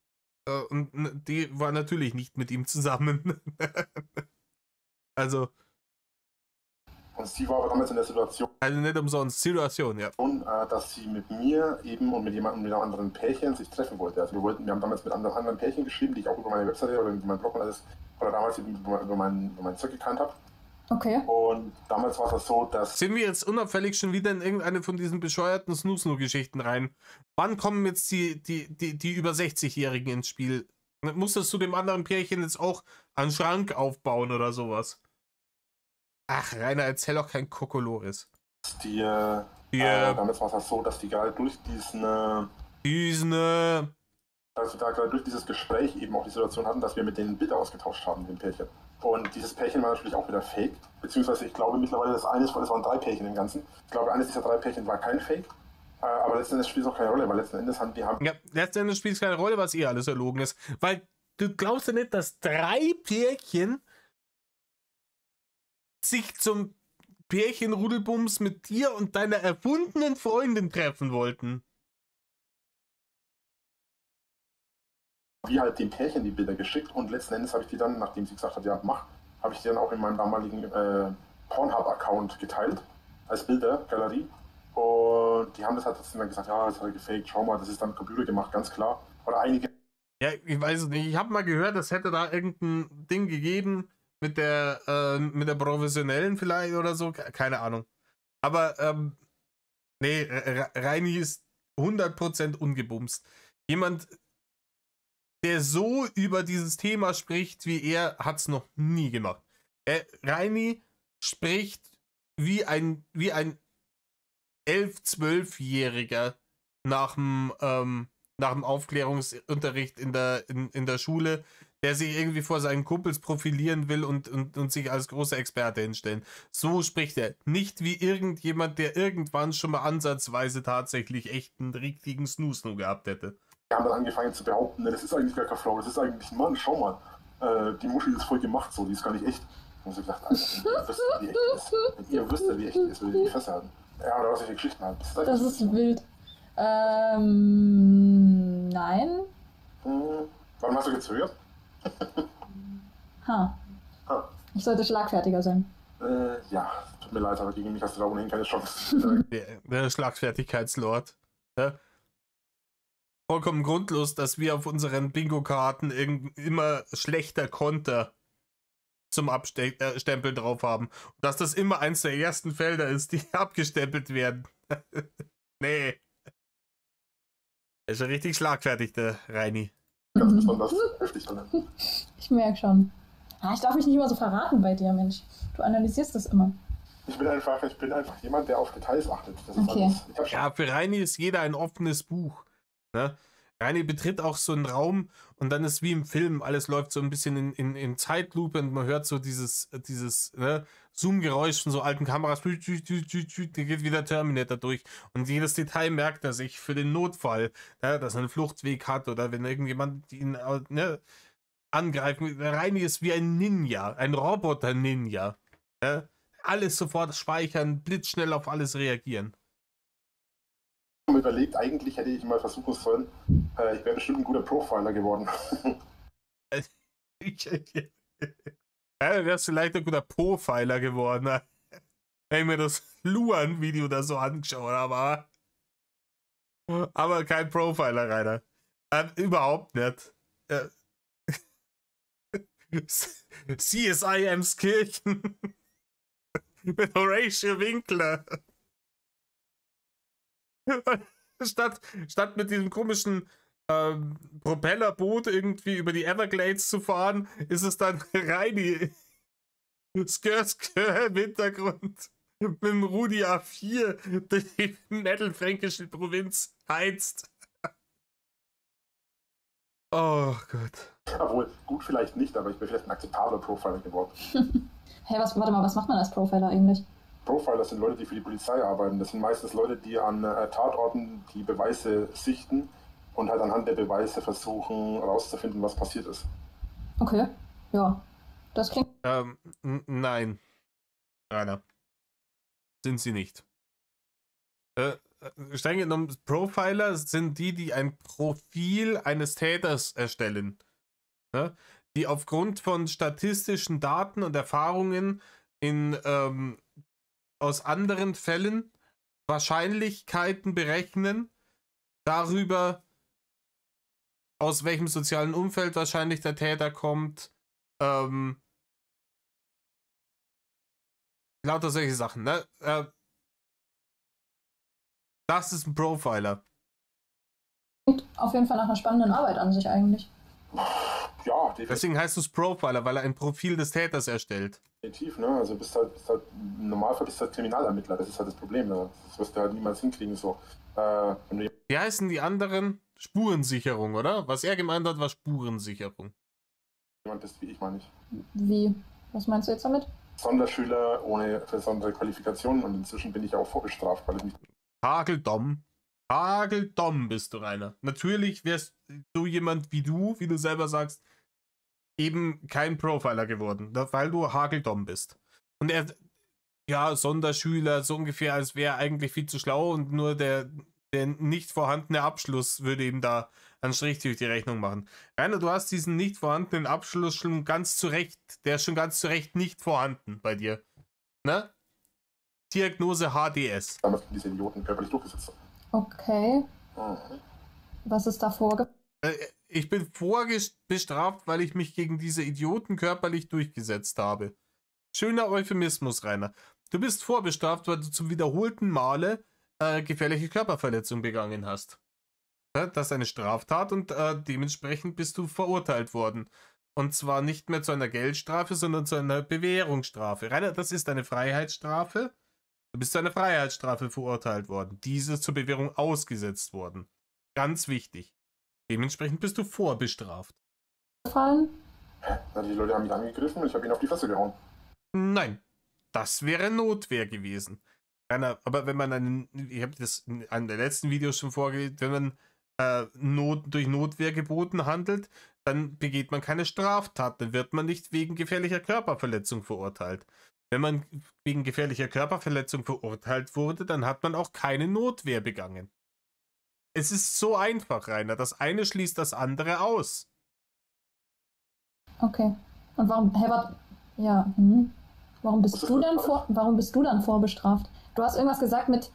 Und die war natürlich nicht mit ihm zusammen. Also. Und sie war aber damals in der Situation. Also nicht umsonst, Situation, ja. Dass sie mit mir eben und mit jemandem, mit einem anderen Pärchen sich treffen wollte. Also wir haben damals mit anderen Pärchen geschrieben, die ich auch über meine Webseite oder über meinen Blog und alles oder damals über meinen Zeug gekannt habe. Okay. Und damals war es so, dass... Sind wir jetzt unauffällig schon wieder in irgendeine von diesen bescheuerten Snoo-Geschichten rein? Wann kommen jetzt die über 60-Jährigen ins Spiel? Musstest du dem anderen Pärchen jetzt auch einen Schrank aufbauen oder sowas? Ach, Rainer, erzähl doch kein Kokolores. Damals war es so, dass die gerade durch dass wir da gerade durch dieses Gespräch eben auch die Situation hatten, dass wir mit denen Bilder ausgetauscht haben, mit dem Pärchen. Und dieses Pärchen war natürlich auch wieder fake. Beziehungsweise ich glaube mittlerweile, das waren 3 Pärchen im Ganzen. Ich glaube, eines dieser 3 Pärchen war kein Fake. Aber letzten Endes spielt es auch keine Rolle, weil letzten Endes haben die... Ja, letzten Endes spielt es keine Rolle, was alles erlogen ist. Weil du glaubst ja nicht, dass 3 Pärchen sich zum Pärchen-Rudelbums mit dir und deiner erfundenen Freundin treffen wollten. Wie halt dem Pärchen die Bilder geschickt und letzten Endes habe ich die dann, nachdem sie gesagt hat, ja, mach, habe ich die dann auch in meinem damaligen Pornhub-Account geteilt, als Bildergalerie. Und die haben das halt dann gesagt, ja, das hat er gefaked, schau mal, das ist dann mit Computer gemacht, ganz klar. Oder einige... Ja, ich weiß es nicht. Ich habe mal gehört, es hätte da irgendein Ding gegeben mit der Professionellen vielleicht oder so. Keine Ahnung. Aber, nee, Reini ist 100% ungebumst. Jemand, der so über dieses Thema spricht wie er, hat es noch nie gemacht. Reini spricht wie ein 11-, 12-Jähriger nach dem Aufklärungsunterricht in der Schule, der sich irgendwie vor seinen Kumpels profilieren will und sich als großer Experte hinstellen. So spricht er. Nicht wie irgendjemand, der irgendwann schon mal ansatzweise tatsächlich echt einen richtigen Snoo gehabt hätte. Wir haben dann angefangen zu behaupten, das ist eigentlich gar kein Flow, das ist eigentlich ein Mann, schau mal. Die Muschi ist voll gemacht so, die ist gar nicht echt. Und ich gesagt, Alter, wenn ihr wüsstet, wie echt die ist, würdet ihr die festhalten. Ja, oder was solche Geschichten halt. Das ist wild. Nein. Warum hast du gezögert? Ich sollte schlagfertiger sein. Ja, tut mir leid, aber gegen mich hast du da ohnehin keine Chance. Der Schlagfertigkeitslord. Ja? Vollkommen grundlos, dass wir auf unseren Bingo-Karten immer schlechter Konter zum Abstempeln drauf haben. Und dass das immer eins der ersten Felder ist, die abgestempelt werden. Nee. Er ist ja richtig schlagfertig, der Reini. Ganz besonders heftig drin. Ich merke schon. Ich darf mich nicht immer so verraten bei dir, Mensch. Du analysierst das immer. Ich bin einfach jemand, der auf Details achtet. Das ist Okay. alles. Ja, für Reini ist jeder ein offenes Buch. Ne? Reini betritt auch so einen Raum und dann ist wie im Film, alles läuft so ein bisschen in Zeitlupe und man hört so dieses ne, Zoom-Geräusch von so alten Kameras, da geht wieder Terminator durch und jedes Detail merkt er sich für den Notfall, ja, dass er einen Fluchtweg hat oder wenn irgendjemand ihn angreift. Reini ist wie ein Ninja, ein Roboter-Ninja. Ja? Alles sofort speichern, blitzschnell auf alles reagieren. Ich habe mir überlegt, eigentlich hätte ich mal versuchen sollen, ich wäre bestimmt ein guter Profiler geworden. Ja, wärst vielleicht ein guter Profiler geworden, ne? Wenn ich mir das Luan-Video da so angeschaut habe. Aber kein Profiler, Rainer. Überhaupt nicht. CSI Emskirchen mit Horatio Winkler. Statt mit diesem komischen Propellerboot irgendwie über die Everglades zu fahren, ist es dann Reini Skir im Hintergrund mit dem Rudi A4 durch die mittelfränkische Provinz heizt. Oh Gott. Obwohl, gut vielleicht nicht, aber ich bin vielleicht ein akzeptabler Profiler geworden. Hey, warte mal, was macht man als Profiler eigentlich? Profiler sind Leute, die für die Polizei arbeiten. Das sind meistens Leute, die an Tatorten die Beweise sichten und halt anhand der Beweise versuchen herauszufinden, was passiert ist. Okay, ja. Das klingt... Nein. Rainer. Sind sie nicht. Streng genommen, Profiler sind die ein Profil eines Täters erstellen. Ne? Die aufgrund von statistischen Daten und Erfahrungen aus anderen Fällen Wahrscheinlichkeiten berechnen, darüber, aus welchem sozialen Umfeld wahrscheinlich der Täter kommt, Lauter solche Sachen, ne? Das ist ein Profiler. Klingt auf jeden Fall nach einer spannenden Arbeit an sich eigentlich. Ja, definitiv, Deswegen heißt es Profiler, weil er ein Profil des Täters erstellt. ne? Also bist halt im Normalfall bist du halt Kriminalermittler, das ist halt das Problem. Ne? Das wirst du halt niemals hinkriegen. So. Wenn du Wie heißen die anderen? Spurensicherung, oder? Was er gemeint hat, war Spurensicherung. jemand bist wie ich, meine ich. Wie? Was meinst du jetzt damit? Sonderschüler ohne besondere Qualifikationen und inzwischen bin ich auch vorbestraft, weil ich mich. Hageldomm. Hageldomm bist du, Rainer. Natürlich wärst du jemand wie du selber sagst, eben kein Profiler geworden, weil du Hageldomm bist. Und er, ja, Sonderschüler, so ungefähr, als wäre eigentlich viel zu schlau und nur der nicht vorhandene Abschluss würde ihm da einen Strich durch die Rechnung machen. Rainer, du hast diesen nicht vorhandenen Abschluss schon ganz zu Recht, der ist schon ganz zu Recht nicht vorhanden bei dir. Ne? Diagnose HDS. Damals diese Idioten körperlich durchgesetzt haben. Okay. Mhm. Was ist da vorgefallen? Ich bin vorbestraft, weil ich mich gegen diese Idioten körperlich durchgesetzt habe. Schöner Euphemismus, Rainer. Du bist vorbestraft, weil du zum wiederholten Male gefährliche Körperverletzung begangen hast. Ja, das ist eine Straftat und dementsprechend bist du verurteilt worden. Und zwar nicht mehr zu einer Geldstrafe, sondern zu einer Bewährungsstrafe. Rainer, das ist eine Freiheitsstrafe. Du bist zu einer Freiheitsstrafe verurteilt worden. Diese zur Bewährung ausgesetzt worden. Ganz wichtig. Dementsprechend bist du vorbestraft. Na, die Leute haben mich angegriffen und ich habe ihn auf die Fresse gehauen. Nein, das wäre Notwehr gewesen. Aber wenn man ich habe das in einem der letzten Videos schon vorgelegt, wenn man durch Notwehr geboten handelt, dann begeht man keine Straftat, dann wird man nicht wegen gefährlicher Körperverletzung verurteilt. Wenn man wegen gefährlicher Körperverletzung verurteilt wurde, dann hat man auch keine Notwehr begangen. Es ist so einfach, Rainer. Das eine schließt das andere aus. Okay. Und warum, Herbert, ja, warum bist du dann vorbestraft? Du hast irgendwas gesagt mit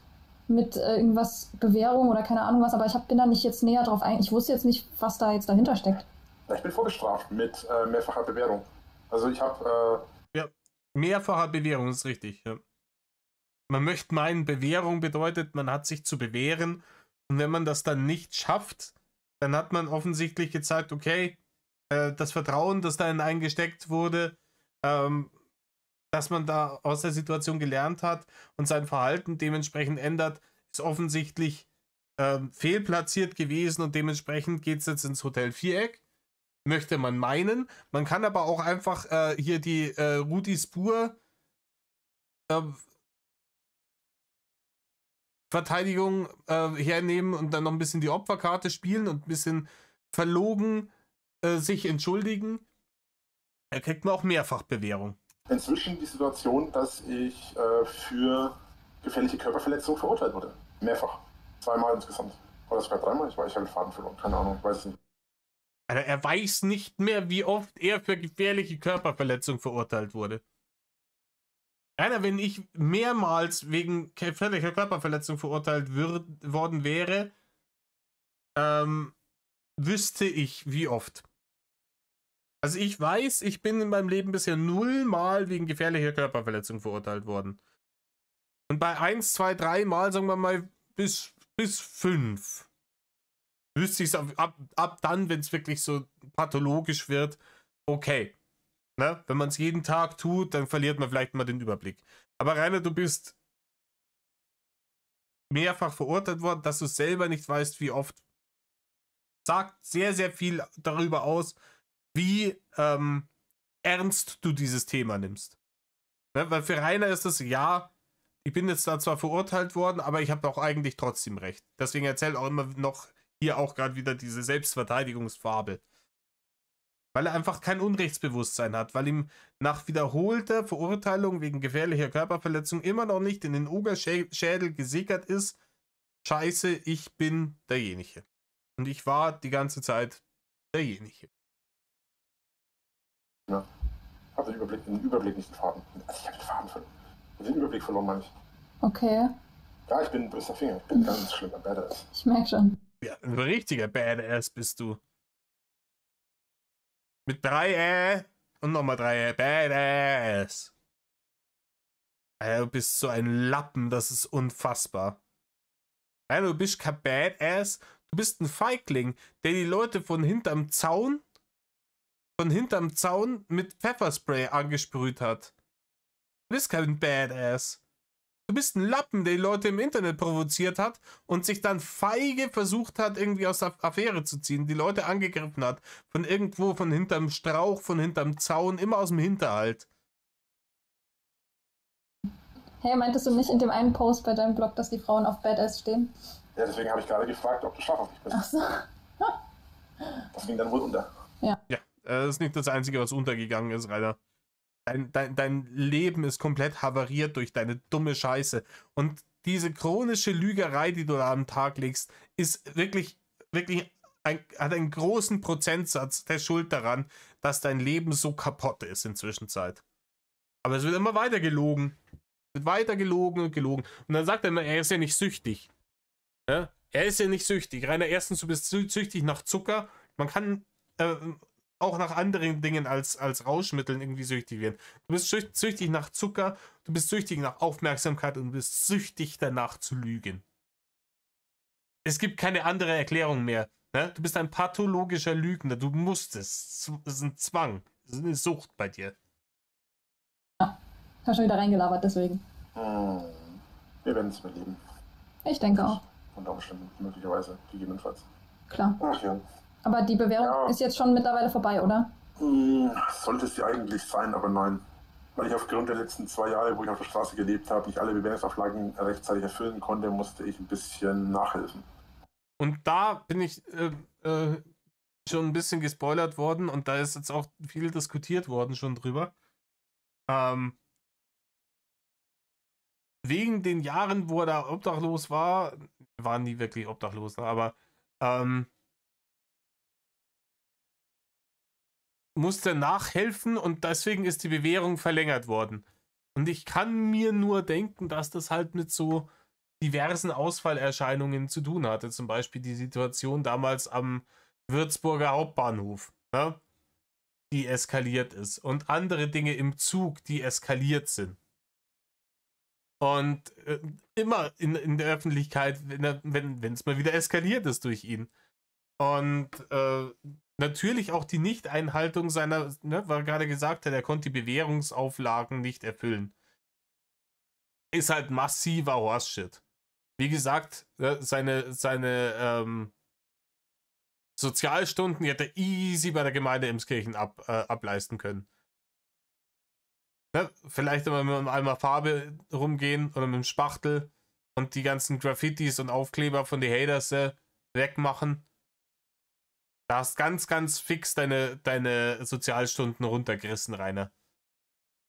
irgendwas Bewährung oder keine Ahnung was, aber bin da nicht jetzt näher drauf ein. Ich wusste jetzt nicht, was da jetzt dahinter steckt. Na, ich bin vorbestraft mit mehrfacher Bewährung. Also ich habe... Ja, mehrfacher Bewährung ist richtig. Ja. Man möchte meinen, Bewährung bedeutet, man hat sich zu bewähren. Und wenn man das dann nicht schafft, dann hat man offensichtlich gezeigt, okay, das Vertrauen, das da in einen gesteckt wurde, dass man da aus der Situation gelernt hat und sein Verhalten dementsprechend ändert, ist offensichtlich fehlplatziert gewesen und dementsprechend geht es jetzt ins Hotel Viereck. Möchte man meinen. Man kann aber auch einfach hier die Rudi Spur Verteidigung hernehmen und dann noch ein bisschen die Opferkarte spielen und ein bisschen verlogen sich entschuldigen. Da kriegt man auch mehrfach Bewährung. Inzwischen die Situation, dass ich für gefährliche Körperverletzung verurteilt wurde. Mehrfach. 2-mal insgesamt. Oder sogar 3-mal. Ich habe den Faden verloren. Keine Ahnung, ich weiß es nicht. Alter, er weiß nicht mehr, wie oft er für gefährliche Körperverletzung verurteilt wurde. Rainer, wenn ich mehrmals wegen gefährlicher Körperverletzung verurteilt worden wäre, wüsste ich, wie oft. Also ich weiß, ich bin in meinem Leben bisher 0-mal wegen gefährlicher Körperverletzung verurteilt worden. Und bei 1, 2, 3 Mal, sagen wir mal, bis 5. Wüsste ich es ab dann, wenn es wirklich so pathologisch wird, okay. Ne? Wenn man es jeden Tag tut, dann verliert man vielleicht mal den Überblick. Aber Rainer, du bist mehrfach verurteilt worden, dass du selber nicht weißt, wie oft. Sagt sehr, sehr viel darüber aus, wie ernst du dieses Thema nimmst. Ne? Weil für Rainer ist das, ja, ich bin jetzt da zwar verurteilt worden, aber ich habe auch eigentlich trotzdem recht. Deswegen erzählt auch immer noch hier auch gerade wieder diese Selbstverteidigungsfabel. Weil er einfach kein Unrechtsbewusstsein hat, weil ihm nach wiederholter Verurteilung wegen gefährlicher Körperverletzung immer noch nicht in den Oberschädel gesickert ist, scheiße, ich bin derjenige. Und ich war die ganze Zeit derjenige. Ja. Ich habe den Überblick nicht, den Faden. Also ich habe den Faden verloren. Den Überblick verloren, meine ich. Okay. Ja, ich bin ein böser Finger. Ich bin ein ganz schlimmer Badass. Ich merke schon. Ja, ein richtiger Badass bist du. Mit 3 Und nochmal 3. Badass. Alter, du bist so ein Lappen, das ist unfassbar. Alter, du bist kein Badass. Du bist ein Feigling, der die Leute von hinterm Zaun mit Pfefferspray angesprüht hat. Du bist kein Badass. Du bist ein Lappen, der die Leute im Internet provoziert hat und sich dann feige versucht hat, irgendwie aus der Affäre zu ziehen, die Leute angegriffen hat. Von irgendwo, von hinterm Strauch, von hinterm Zaun, immer aus dem Hinterhalt. Hey, meintest du nicht in dem einen Post bei deinem Blog, dass die Frauen auf Badass stehen? Ja, deswegen habe ich gerade gefragt, ob du scharf auf mich bist. Ach so. Das ging dann wohl unter. Ja, das ist nicht das Einzige, was untergegangen ist, Rainer. Dein Leben ist komplett havariert durch deine dumme Scheiße. Und diese chronische Lügerei, die du da am Tag legst, ist wirklich hat einen großen Prozentsatz der Schuld daran, dass dein Leben so kaputt ist inzwischen. Aber es wird immer weiter gelogen. Wird weiter gelogen und gelogen. Und dann sagt er immer, er ist ja nicht süchtig. Ja? Er ist ja nicht süchtig. Rainer, erstens, du bist süchtig nach Zucker. Man kann auch nach anderen Dingen als Rauschmitteln irgendwie süchtig werden. Du bist süchtig nach Zucker, du bist süchtig nach Aufmerksamkeit und du bist süchtig danach zu lügen. Es gibt keine andere Erklärung mehr. Ne? Du bist ein pathologischer Lügner. Du musst es. Das ist ein Zwang. Das ist eine Sucht bei dir. Ja, ich habe schon wieder reingelabert, deswegen. Wir werden es überleben. Ich denke auch. Unter Umständen, möglicherweise, gegebenenfalls. Klar. Ach ja. Aber die Bewährung ist jetzt schon mittlerweile vorbei, oder? Sollte es ja eigentlich sein, aber nein. Weil ich aufgrund der letzten 2 Jahre, wo ich auf der Straße gelebt habe, nicht alle Bewährungsauflagen rechtzeitig erfüllen konnte, musste ich ein bisschen nachhelfen. Und da bin ich schon ein bisschen gespoilert worden und da ist jetzt auch viel diskutiert worden schon drüber. Wegen den Jahren, wo er da obdachlos war nie wirklich obdachlos, ne? Aber musste nachhelfen und deswegen ist die Bewährung verlängert worden. Und ich kann mir nur denken, dass das halt mit so diversen Ausfallerscheinungen zu tun hatte. Zum Beispiel die Situation damals am Würzburger Hauptbahnhof, ne? Die eskaliert ist. Und andere Dinge im Zug, die eskaliert sind. Und immer in der Öffentlichkeit, wenn es mal wieder eskaliert ist durch ihn. Und natürlich auch die Nichteinhaltung seiner, ne, weil er gerade gesagt hat, er konnte die Bewährungsauflagen nicht erfüllen. Ist halt massiver Horseshit. Wie gesagt, seine Sozialstunden, die hätte er easy bei der Gemeinde Emskirchen ableisten können. Ne? Vielleicht aber mit einem Eimer Farbe rumgehen oder mit einem Spachtel und die ganzen Graffitis und Aufkleber von den Haters wegmachen. Da hast ganz, ganz fix deine Sozialstunden runtergerissen, Rainer.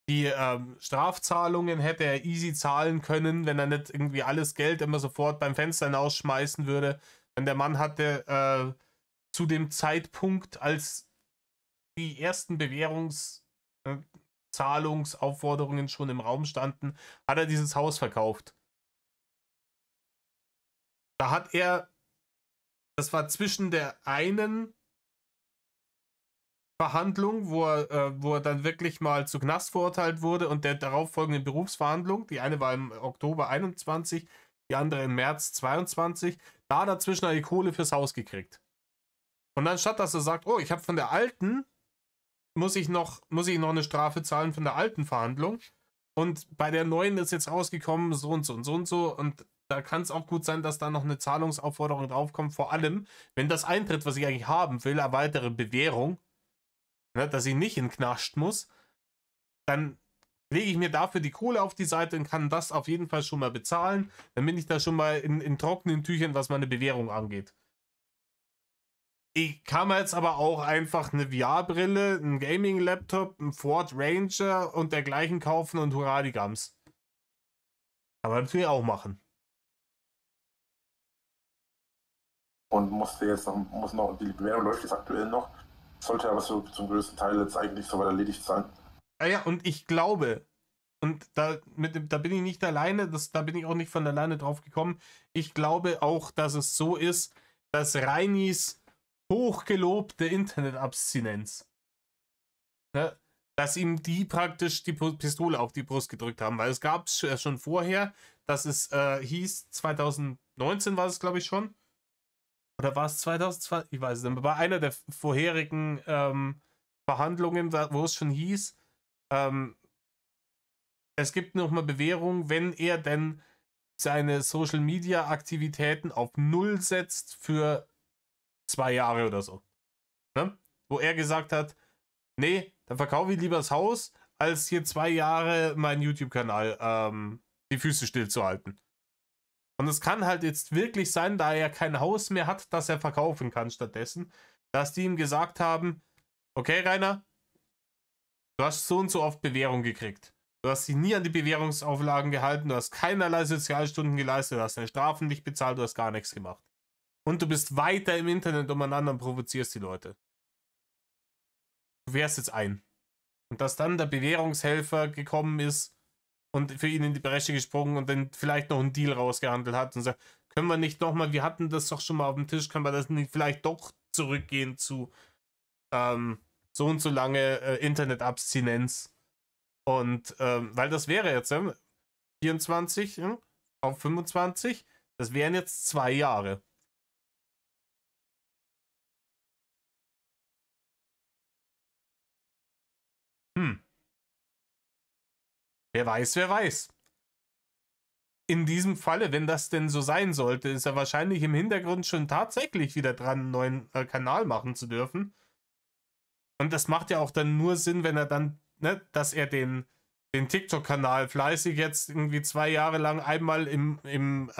Die Strafzahlungen hätte er easy zahlen können, wenn er nicht irgendwie alles Geld immer sofort beim Fenster hinausschmeißen würde. Wenn der Mann hatte zu dem Zeitpunkt, als die ersten Bewährungszahlungsaufforderungen schon im Raum standen, hat er dieses Haus verkauft. Da hat er, das war zwischen der einen Verhandlung, wo er dann wirklich mal zu Knast verurteilt wurde und der darauffolgenden Berufsverhandlung, die eine war im Oktober 21, die andere im März 22, da dazwischen hat er die Kohle fürs Haus gekriegt. Und anstatt dass er sagt, oh, ich habe von der alten, muss ich noch eine Strafe zahlen von der alten Verhandlung und bei der neuen ist jetzt rausgekommen, so und so und so und so und da kann es auch gut sein, dass da noch eine Zahlungsaufforderung draufkommt, vor allem, wenn das eintritt, was ich eigentlich haben will, eine weitere Bewährung, ne, dass ich nicht in den Knast muss, dann lege ich mir dafür die Kohle auf die Seite und kann das auf jeden Fall schon mal bezahlen, dann bin ich da schon mal in trockenen Tüchern, was meine Bewährung angeht. Ich kann mir jetzt aber auch einfach eine VR-Brille, einen Gaming-Laptop, einen Ford Ranger und dergleichen kaufen und hurra die Gams. Kann man natürlich auch machen. Und muss noch, die Bewährung läuft jetzt aktuell noch, sollte aber so zum größten Teil jetzt eigentlich soweit erledigt sein. Ja, und ich glaube, und da bin ich nicht alleine, da bin ich auch nicht von alleine drauf gekommen, ich glaube auch, dass es so ist, dass Reinis hochgelobte Internetabstinenz, ne, dass ihm die praktisch die Pistole auf die Brust gedrückt haben, weil es gab es schon vorher, dass es hieß, 2019 war es, glaube ich, schon. Oder war es 2020? Ich weiß es nicht. Bei einer der vorherigen Verhandlungen, wo es schon hieß, es gibt nochmal Bewährung, wenn er denn seine Social-Media-Aktivitäten auf Null setzt für 2 Jahre oder so. Ne? Wo er gesagt hat, nee, dann verkaufe ich lieber das Haus, als hier 2 Jahre meinen YouTube-Kanal die Füße stillzuhalten. Und es kann halt jetzt wirklich sein, da er kein Haus mehr hat, das er verkaufen kann stattdessen, dass die ihm gesagt haben, okay, Rainer, du hast so und so oft Bewährung gekriegt. Du hast dich nie an die Bewährungsauflagen gehalten, du hast keinerlei Sozialstunden geleistet, du hast deine Strafen nicht bezahlt, du hast gar nichts gemacht. Und du bist weiter im Internet umeinander und provozierst die Leute. Du wärst jetzt ein. Und dass dann der Bewährungshelfer gekommen ist und für ihn in die Bresche gesprungen und dann vielleicht noch einen Deal rausgehandelt hat und sagt, können wir nicht nochmal, wir hatten das doch schon mal auf dem Tisch, können wir das nicht vielleicht doch zurückgehen zu so und so lange Internetabstinenz. Und weil das wäre jetzt 24 auf 25, das wären jetzt 2 Jahre. Wer weiß, wer weiß. In diesem Falle, wenn das denn so sein sollte, ist er wahrscheinlich im Hintergrund schon tatsächlich wieder dran, einen neuen Kanal machen zu dürfen. Und das macht ja auch dann nur Sinn, wenn er dann, ne, dass er den TikTok-Kanal fleißig jetzt irgendwie 2 Jahre lang einmal im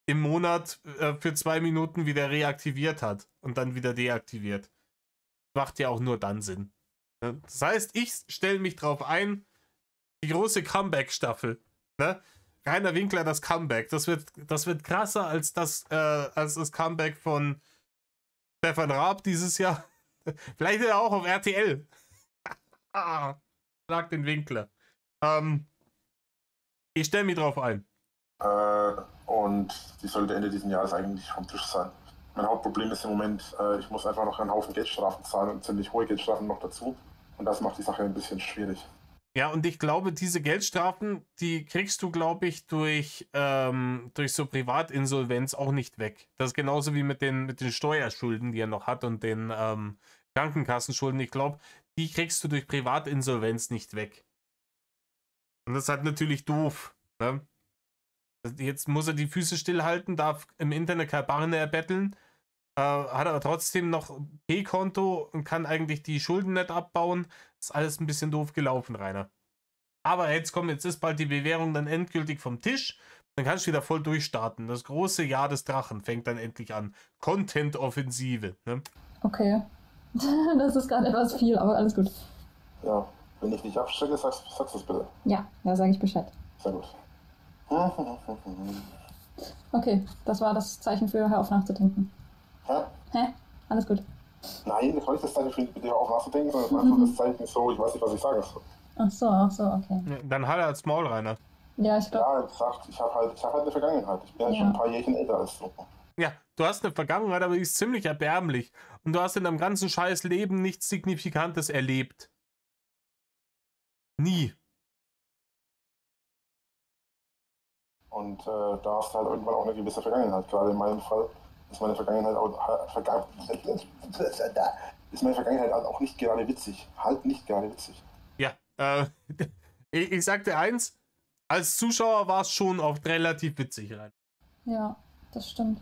Monat für 2 Minuten wieder reaktiviert hat und dann wieder deaktiviert. Macht ja auch nur dann Sinn. Ne? Das heißt, ich stelle mich drauf ein, die große Comeback-Staffel. Ne? Rainer Winkler, das Comeback. Das wird krasser als das Comeback von Stefan Raab dieses Jahr. Vielleicht auch auf RTL. Sag den Winkler. Ich stelle mich drauf ein. Und die sollte Ende dieses Jahres eigentlich vom Tisch sein. Mein Hauptproblem ist im Moment, ich muss einfach noch einen Haufen Geldstrafen zahlen und ziemlich hohe Geldstrafen noch dazu. Und das macht die Sache ein bisschen schwierig. Ja, und ich glaube, diese Geldstrafen, die kriegst du, glaube ich, durch so Privatinsolvenz auch nicht weg. Das ist genauso wie mit den Steuerschulden, die er noch hat und den Krankenkassenschulden. Ich glaube, die kriegst du durch Privatinsolvenz nicht weg. Und das ist halt natürlich doof. Ne? Jetzt muss er die Füße stillhalten, darf im Internet keine Barren erbetteln, hat aber trotzdem noch P-Konto und kann eigentlich die Schulden nicht abbauen. Ist alles ein bisschen doof gelaufen, Rainer. Aber jetzt ist bald die Bewährung dann endgültig vom Tisch. Dann kannst du wieder voll durchstarten. Das große Jahr des Drachen fängt dann endlich an. Content-Offensive. Ne? Okay. Das ist gerade etwas viel, aber alles gut. Ja, wenn ich nicht abstecke, sagst du es bitte. Ja, da sage ich Bescheid. Sehr gut. Okay, das war das Zeichen für Hör auf nachzudenken. Hä? Hä? Alles gut. Nein, das war nicht das Zeichen für bitte auf nachzudenken, sondern einfach das Zeichen so, ich weiß nicht, was ich sagen soll. Ach so, okay. Ja, dann halt als Maul, Rainer. Ja, ich glaube. Ja, gesagt, ich hab halt eine Vergangenheit. Ich bin ja schon ein paar Jährchen älter als du. Ja, du hast eine Vergangenheit, aber die ist ziemlich erbärmlich. Und du hast in deinem ganzen scheiß Leben nichts Signifikantes erlebt. Nie. Und da hast du halt irgendwann auch eine gewisse Vergangenheit. Gerade in meinem Fall ist meine Vergangenheit auch nicht gerade witzig. Halt nicht gerade witzig. Ja, ich sag dir eins, als Zuschauer war es schon oft relativ witzig rein. Ja, das stimmt.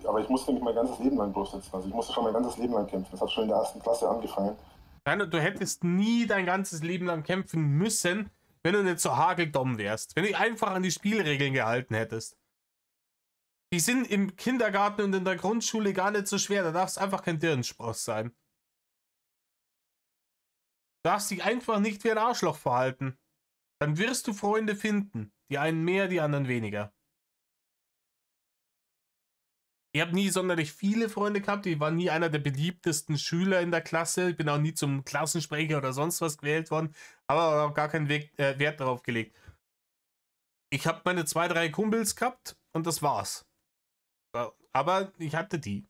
Aber ich musste mich mein ganzes Leben lang durchsetzen. Also ich musste schon mein ganzes Leben lang kämpfen. Das hat schon in der 1. Klasse angefangen. Nein, du hättest nie dein ganzes Leben lang kämpfen müssen, wenn du nicht so hageldumm wärst. Wenn du dich einfach an die Spielregeln gehalten hättest. Die sind im Kindergarten und in der Grundschule gar nicht so schwer. Da darfst einfach kein Dirnspross sein. Du darfst dich einfach nicht wie ein Arschloch verhalten. Dann wirst du Freunde finden. Die einen mehr, die anderen weniger. Ich habe nie sonderlich viele Freunde gehabt. Ich war nie einer der beliebtesten Schüler in der Klasse. Ich bin auch nie zum Klassensprecher oder sonst was gewählt worden. Aber auch gar keinen Wert darauf gelegt. Ich habe meine 2, 3 Kumpels gehabt und das war's. Aber ich hatte die.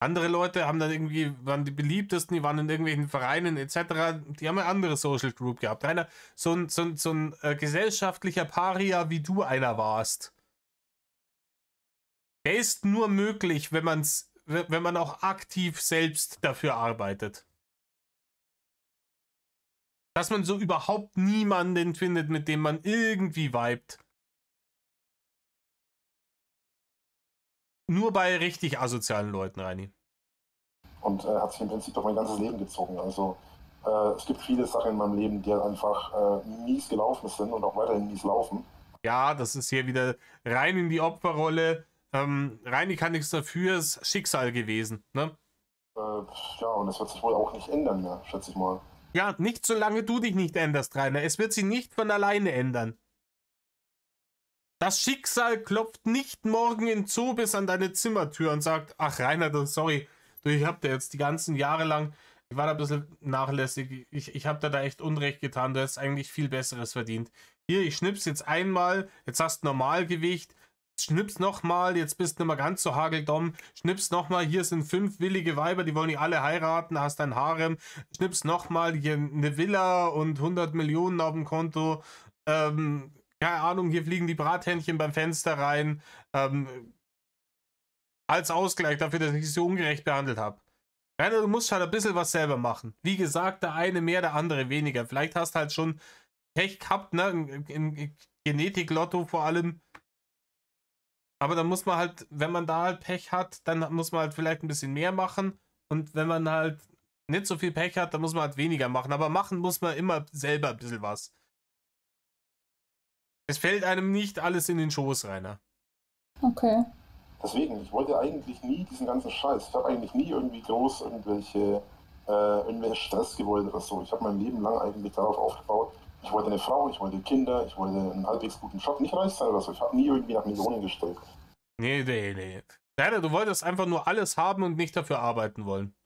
Andere Leute haben dann irgendwie, waren die beliebtesten, die waren in irgendwelchen Vereinen etc. Die haben eine andere Social Group gehabt. Rainer, so ein gesellschaftlicher Paria, wie du einer warst, der ist nur möglich, wenn man auch aktiv selbst dafür arbeitet. Dass man so überhaupt niemanden findet, mit dem man irgendwie vibet. Nur bei richtig asozialen Leuten, Reini. Und hat sich im Prinzip durch mein ganzes Leben gezogen. Also es gibt viele Sachen in meinem Leben, die halt einfach mies gelaufen sind und auch weiterhin mies laufen. Ja, das ist hier wieder rein in die Opferrolle. Reini kann nichts dafür, ist Schicksal gewesen. Ne? Ja, und das wird sich wohl auch nicht ändern mehr, schätze ich mal. Ja, nicht solange du dich nicht änderst, Rainer. Es wird sich nicht von alleine ändern. Das Schicksal klopft nicht morgen in Zoo bis an deine Zimmertür und sagt, ach Rainer, sorry, ich hab dir jetzt die ganzen Jahre lang, ich war da ein bisschen nachlässig, ich hab da echt Unrecht getan, du hast eigentlich viel Besseres verdient. Hier, ich schnips jetzt einmal, jetzt hast du Normalgewicht, schnips nochmal, jetzt bist du nicht mehr ganz so hageldumm, schnips nochmal, hier sind 5 willige Weiber, die wollen die alle heiraten, hast ein Harem, schnips nochmal, hier eine Villa und 100 Millionen auf dem Konto, keine Ahnung, hier fliegen die Brathähnchen beim Fenster rein, als Ausgleich dafür, dass ich sie so ungerecht behandelt habe. Rainer, du musst halt ein bisschen was selber machen. Wie gesagt, der eine mehr, der andere weniger. Vielleicht hast du halt schon Pech gehabt, ne, in Genetik-Lotto vor allem. Aber dann muss man halt, wenn man da halt Pech hat, dann muss man halt vielleicht ein bisschen mehr machen. Und wenn man halt nicht so viel Pech hat, dann muss man halt weniger machen. Aber machen muss man immer selber ein bisschen was. Es fällt einem nicht alles in den Schoß, Rainer. Okay. Deswegen, ich wollte eigentlich nie diesen ganzen Scheiß. Ich habe eigentlich nie irgendwie groß irgendwelche Stress gewollt oder so. Ich habe mein Leben lang eigentlich darauf aufgebaut. Ich wollte eine Frau, ich wollte Kinder, ich wollte einen halbwegs guten Job, nicht reich sein oder so. Ich habe nie irgendwie nach Millionen gestellt. Nee. Rainer, du wolltest einfach nur alles haben und nicht dafür arbeiten wollen.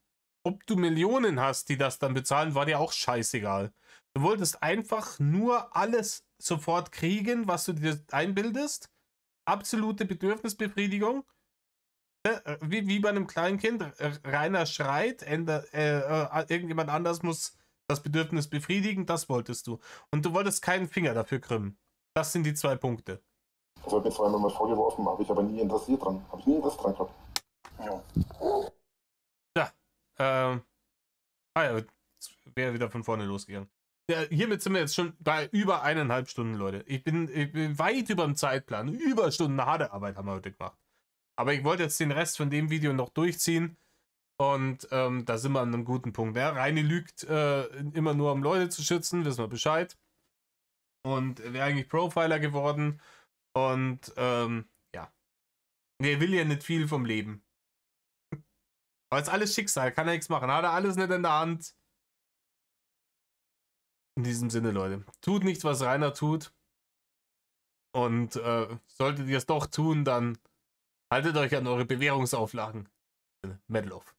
Ob du Millionen hast, die das dann bezahlen, war dir auch scheißegal. Du wolltest einfach nur alles sofort kriegen, was du dir einbildest. Absolute Bedürfnisbefriedigung. Wie bei einem kleinen Kind. Rainer schreit, irgendjemand anders muss das Bedürfnis befriedigen, das wolltest du. Und du wolltest keinen Finger dafür krümmen. Das sind die 2 Punkte. Das wird mir zwar immer mal vorgeworfen, habe ich aber nie interessiert dran. Habe ich nie Interesse dran gehabt. Ja. Ja, wäre wieder von vorne losgegangen. Ja, hiermit sind wir jetzt schon bei über 1,5 Stunden, Leute. Ich bin weit über dem Zeitplan. Überstunden harte Arbeit haben wir heute gemacht. Aber ich wollte jetzt den Rest von dem Video noch durchziehen. Und da sind wir an einem guten Punkt. Ja, Reini lügt immer nur, um Leute zu schützen, wissen wir Bescheid. Und wäre eigentlich Profiler geworden. Und ja. Er will ja nicht viel vom Leben. Aber es ist alles Schicksal, kann er nichts machen. Hat er alles nicht in der Hand. In diesem Sinne, Leute. Tut nichts, was Rainer tut. Und solltet ihr es doch tun, dann haltet euch an eure Bewährungsauflagen. Metal off.